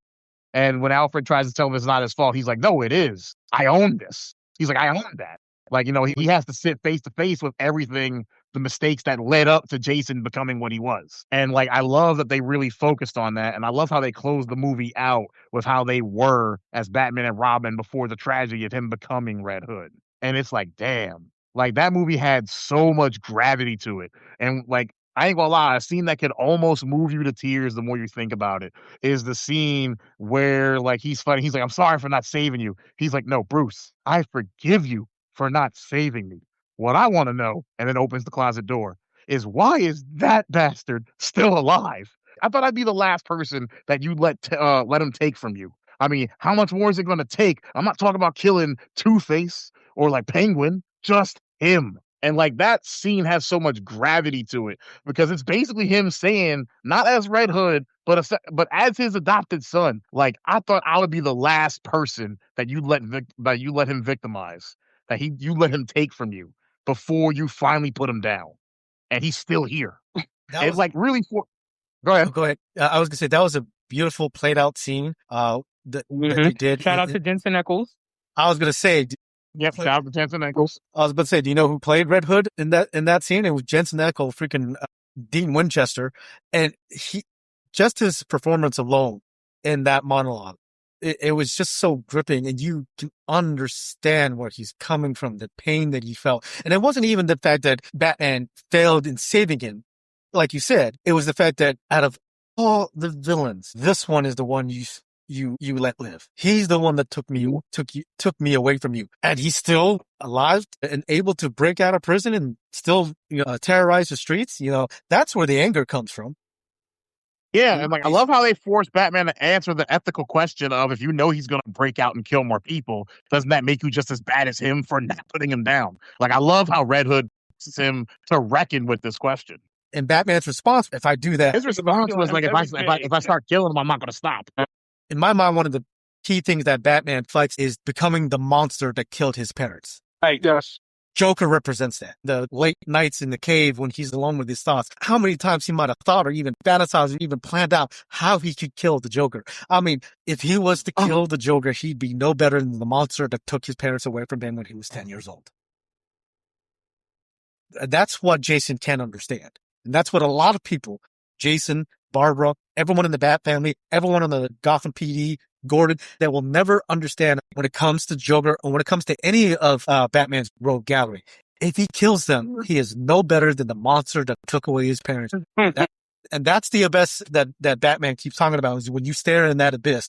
And when Alfred tries to tell him it's not his fault, he's like, "No, it is. I own this." He's like, "I own that." Like, he has to sit face to face with everything, the mistakes that led up to Jason becoming what he was. And like, I love that they really focused on that. And I love how they closed the movie out with how they were as Batman and Robin before the tragedy of him becoming Red Hood. And it's like, damn, like that movie had so much gravity to it. And like, I ain't gonna lie, a scene that could almost move you to tears the more you think about it is the scene where like he's fighting. He's like, "I'm sorry for not saving you." He's like, "No, Bruce, I forgive you for not saving me. What I want to know," and then opens the closet door, is why is that bastard still alive? I thought I'd be the last person that you let him take from you. I mean, how much more is it going to take? I'm not talking about killing Two-Face or like Penguin, just him. And like that scene has so much gravity to it because it's basically him saying, not as Red Hood, but as his adopted son. Like I thought I would be the last person that you let him victimize, you let him take from you before you finally put him down, and he's still here. That was like really. Go ahead. Go ahead. I was gonna say that was a beautiful played out scene. That they did. Shout out to Jensen Ackles. I was gonna say. Yep. Shout out to Jensen Ackles. I was about to say, do you know who played Red Hood in that scene? It was Jensen Ackles, freaking Dean Winchester, and just his performance alone in that monologue, it was just so gripping, and you can understand where he's coming from, the pain that he felt, and it wasn't even the fact that Batman failed in saving him, like you said. It was the fact that out of all the villains, this one is the one you let live. He's the one that took me away from you, and he's still alive and able to break out of prison and still terrorize the streets. That's where the anger comes from. Yeah, and like I love how they force Batman to answer the ethical question of, if you know he's going to break out and kill more people, doesn't that make you just as bad as him for not putting him down? Like I love how Red Hood forces him to reckon with this question. And Batman's response, if I do that, his response was like, if I start killing him, I'm not going to stop. In my mind, one of the key things that Batman fights is becoming the monster that killed his parents. Right. Yes. Joker represents that. The late nights in the cave when he's alone with his thoughts. How many times he might have thought or even fantasized or even planned out how he could kill the Joker. I mean, if he was to kill the Joker, he'd be no better than the monster that took his parents away from him when he was 10 years old. That's what Jason can understand. And that's what a lot of people, Jason, Barbara, everyone in the Bat family, everyone on the Gotham PD, Gordon, that will never understand when it comes to Joker or when it comes to any of Batman's rogue gallery. If he kills them, he is no better than the monster that took away his parents. And that's the abyss that Batman keeps talking about, is when you stare in that abyss.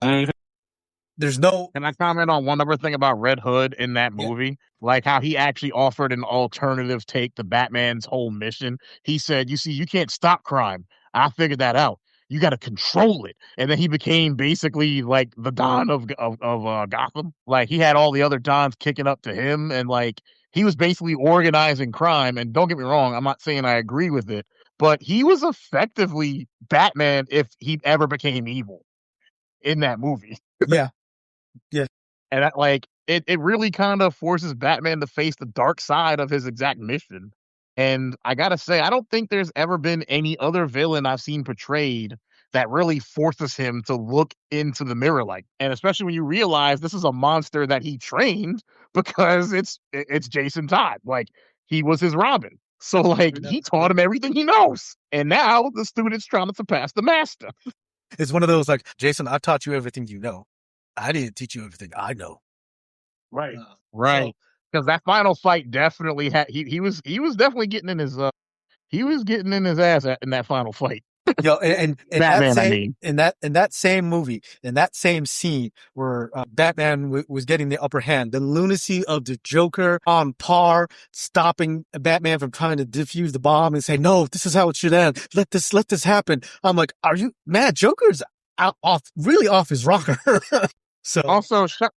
There's no... Can I comment on one other thing about Red Hood in that movie? Yeah. Like how he actually offered an alternative take to Batman's whole mission. He said, you see, you can't stop crime. I figured that out. You got to control it. And then he became basically like the Don of Gotham. Like he had all the other Dons kicking up to him, and like he was basically organizing crime. And don't get me wrong, I'm not saying I agree with it, but he was effectively Batman if he ever became evil in that movie. Yeah. Yeah. And that, like, it really kind of forces Batman to face the dark side of his exact mission. And I gotta say, I don't think there's ever been any other villain I've seen portrayed that really forces him to look into the mirror like. And especially when you realize this is a monster that he trained, because it's Jason Todd. Like, he was his Robin. So, like, he taught him everything he knows. And now the student's trying to surpass the master. It's one of those, like, Jason, I taught you everything you know. I didn't teach you everything I know. Right. Right. Because that final fight definitely had he was definitely getting in his ass in that final fight. And Batman, that same, in that same movie, in that same scene where Batman was getting the upper hand, the lunacy of the Joker on par, stopping Batman from trying to defuse the bomb and say, "No, this is how it should end. Let this happen." I'm like, "Are you mad? Joker's really off his rocker." So also shout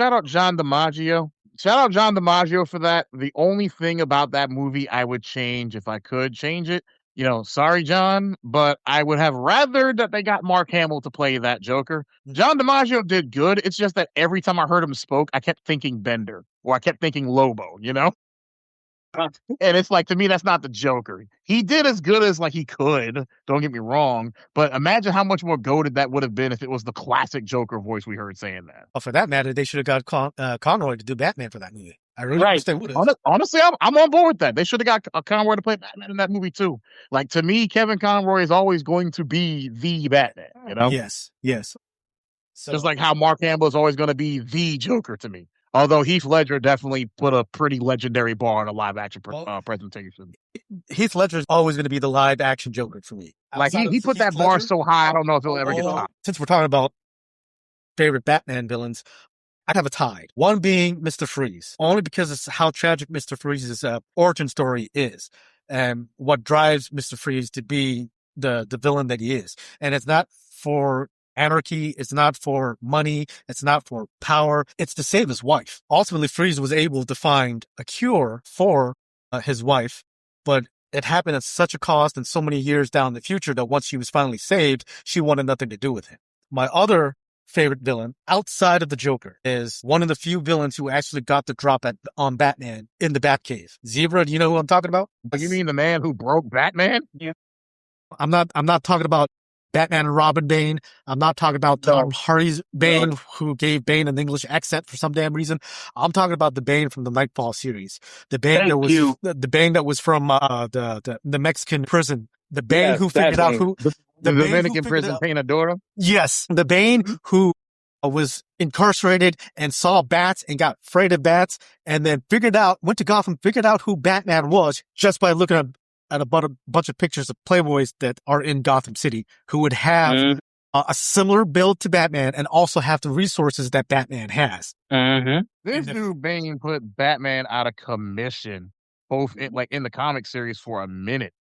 out John DiMaggio. Shout out John DiMaggio for that. The only thing about that movie I would change, if I could change it, sorry, John, but I would have rather that they got Mark Hamill to play that Joker. John DiMaggio did good. It's just that every time I heard him spoke, I kept thinking Bender, or I kept thinking Lobo, And it's like, to me, that's not the Joker. He did as good as like he could, don't get me wrong, but imagine how much more goated that would have been if it was the classic Joker voice we heard saying that. Oh, for that matter, they should have got Conroy to do Batman for that movie. I really wish they would have. Honestly, I'm on board with that. They should have got Conroy to play Batman in that movie too. Like, to me, Kevin Conroy is always going to be the Batman, Yes. So, just like how Mark Hamill is always going to be the Joker to me. Although Heath Ledger definitely put a pretty legendary bar in a live action presentation. Heath Ledger is always going to be the live action Joker for me. Like he put that bar so high, I don't know if he'll ever get topped. Since we're talking about favorite Batman villains, I have a tie. One being Mr. Freeze, only because it's how tragic Mr. Freeze's origin story is, and what drives Mr. Freeze to be the villain that he is. And it's not for anarchy, it's not for money, it's not for power, it's to save his wife. Ultimately, Freeze was able to find a cure for his wife, but it happened at such a cost and so many years down the future that once she was finally saved, she wanted nothing to do with him. My other favorite villain outside of the Joker is one of the few villains who actually got the drop on Batman in the Batcave. Zebra, do you know who I'm talking about? You mean the man who broke Batman? Yeah. I'm not talking about Batman and Robin Bane. I'm not talking about Tom Hardy's Bane, who gave Bane an English accent for some damn reason. I'm talking about the Bane from the Nightfall series. The Bane the Bane that was from the Mexican prison. The Bane who figured out who the Dominican prison Penadora. Yes, the Bane who was incarcerated and saw bats and got afraid of bats, and then went to Gotham, figured out who Batman was just by looking at a bunch of pictures of playboys that are in Gotham City who would have a similar build to Batman and also have the resources that Batman has. This dude Bane put Batman out of commission, both in the comic series for a minute.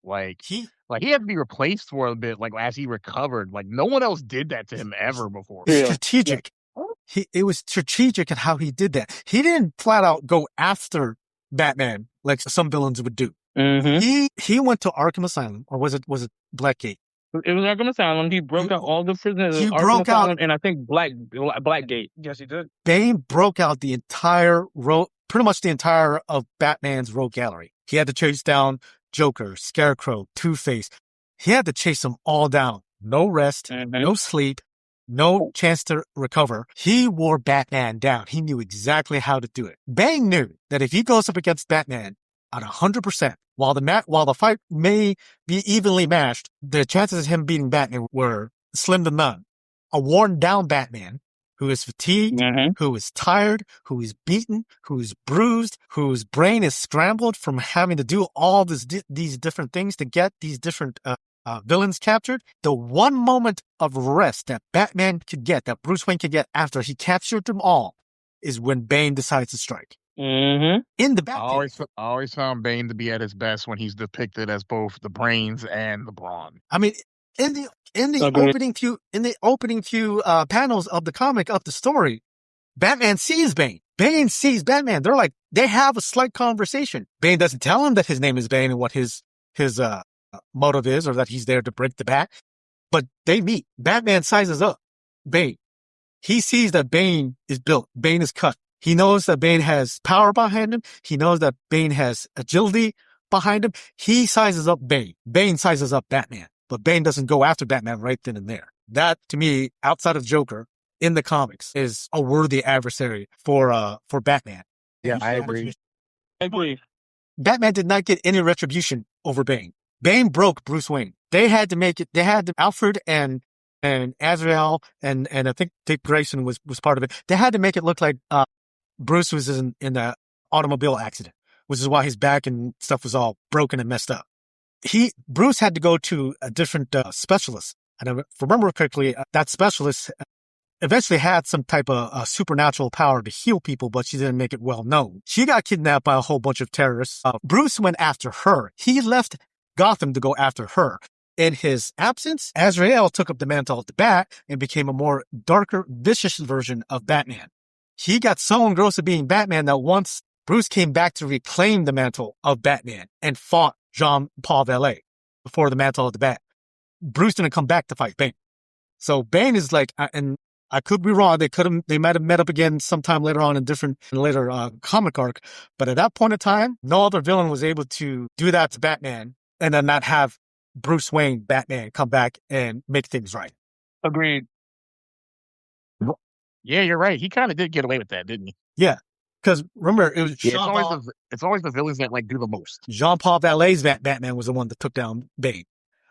He had to be replaced for a bit, as he recovered. No one else did that to him ever before. Strategic. It was strategic in how he did that. He didn't flat out go after Batman like some villains would do. He went to Arkham Asylum, or was it Blackgate? It was Arkham Asylum. He broke out all the prisoners. He Arkham broke Asylum, out, and I think Blackgate. Yes, he did. Bane broke out the entire pretty much the entire of Batman's rogue gallery. He had to chase down Joker, Scarecrow, Two-Face. He had to chase them all down. No rest, no sleep, no chance to recover. He wore Batman down. He knew exactly how to do it. Bane knew that if he goes up against Batman at 100%, while the fight may be evenly matched, the chances of him beating Batman were slim to none. A worn down Batman who is fatigued, who is tired, who is beaten, who is bruised, whose brain is scrambled from having to do all these different things to get these different villains captured. The one moment of rest that Batman could get, that Bruce Wayne could get after he captured them all, is when Bane decides to strike. In the Batcave. I always found Bane to be at his best when he's depicted as both the brains and the brawn. I mean, in the opening few panels of the comic, of the story, Batman sees Bane. Bane sees Batman. They have a slight conversation. Bane doesn't tell him that his name is Bane and what his motive is, or that he's there to break the bat. But they meet. Batman sizes up Bane. He sees that Bane is built. Bane is cut. He knows that Bane has power behind him. He knows that Bane has agility behind him. He sizes up Bane. Bane sizes up Batman. But Bane doesn't go after Batman right then and there. That, to me, outside of Joker, in the comics, is a worthy adversary for Batman. Yeah, I agree. Batman did not get any retribution over Bane. Bane broke Bruce Wayne. They had to make it. They had Alfred and Azrael and I think Dick Grayson was part of it. They had to make it look like Bruce was in an automobile accident, which is why his back and stuff was all broken and messed up. Bruce had to go to a different specialist. And if I remember correctly, that specialist eventually had some type of supernatural power to heal people, but she didn't make it well known. She got kidnapped by a whole bunch of terrorists. Bruce went after her. He left Gotham to go after her. In his absence, Azrael took up the mantle of the Bat and became a more darker, vicious version of Batman. He got so engrossed in being Batman that once Bruce came back to reclaim the mantle of Batman and fought Jean-Paul Vallée before the mantle of the Bat, Bruce didn't come back to fight Bane. So Bane is and I could be wrong. They might have met up again sometime later on in later comic arc. But at that point in time, no other villain was able to do that to Batman and then not have Bruce Wayne, Batman, come back and make things right. Agreed. Yeah, you're right. He kind of did get away with that, didn't he? Yeah. Because remember, it was it's always the villains that do the most. Jean-Paul Vallée's Batman was the one that took down Bane.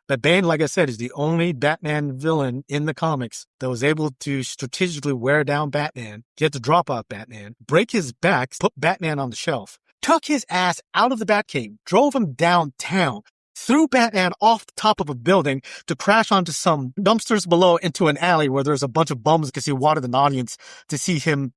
But Bane, like I said, is the only Batman villain in the comics that was able to strategically wear down Batman, get the drop off Batman, break his back, put Batman on the shelf, took his ass out of the Batcave, drove him downtown, threw Batman off the top of a building to crash onto some dumpsters below into an alley where there's a bunch of bums because he wanted an audience to see him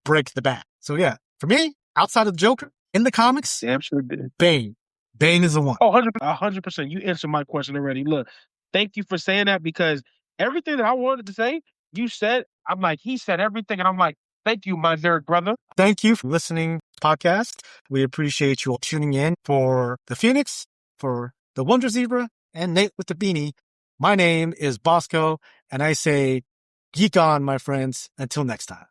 break the bat. So yeah, for me, outside of the Joker, in the comics, Damn sure did. Bane. Bane is the one. Oh, 100%. You answered my question already. Look, thank you for saying that because everything that I wanted to say, you said. I'm like, he said everything. And I'm like, thank you, my nerd brother. Thank you for listening to the podcast. We appreciate you all tuning in for the Phoenix, for the Wonder Zebra, and Nate with the Beanie. My name is Bosko, and I say, geek on, my friends. Until next time.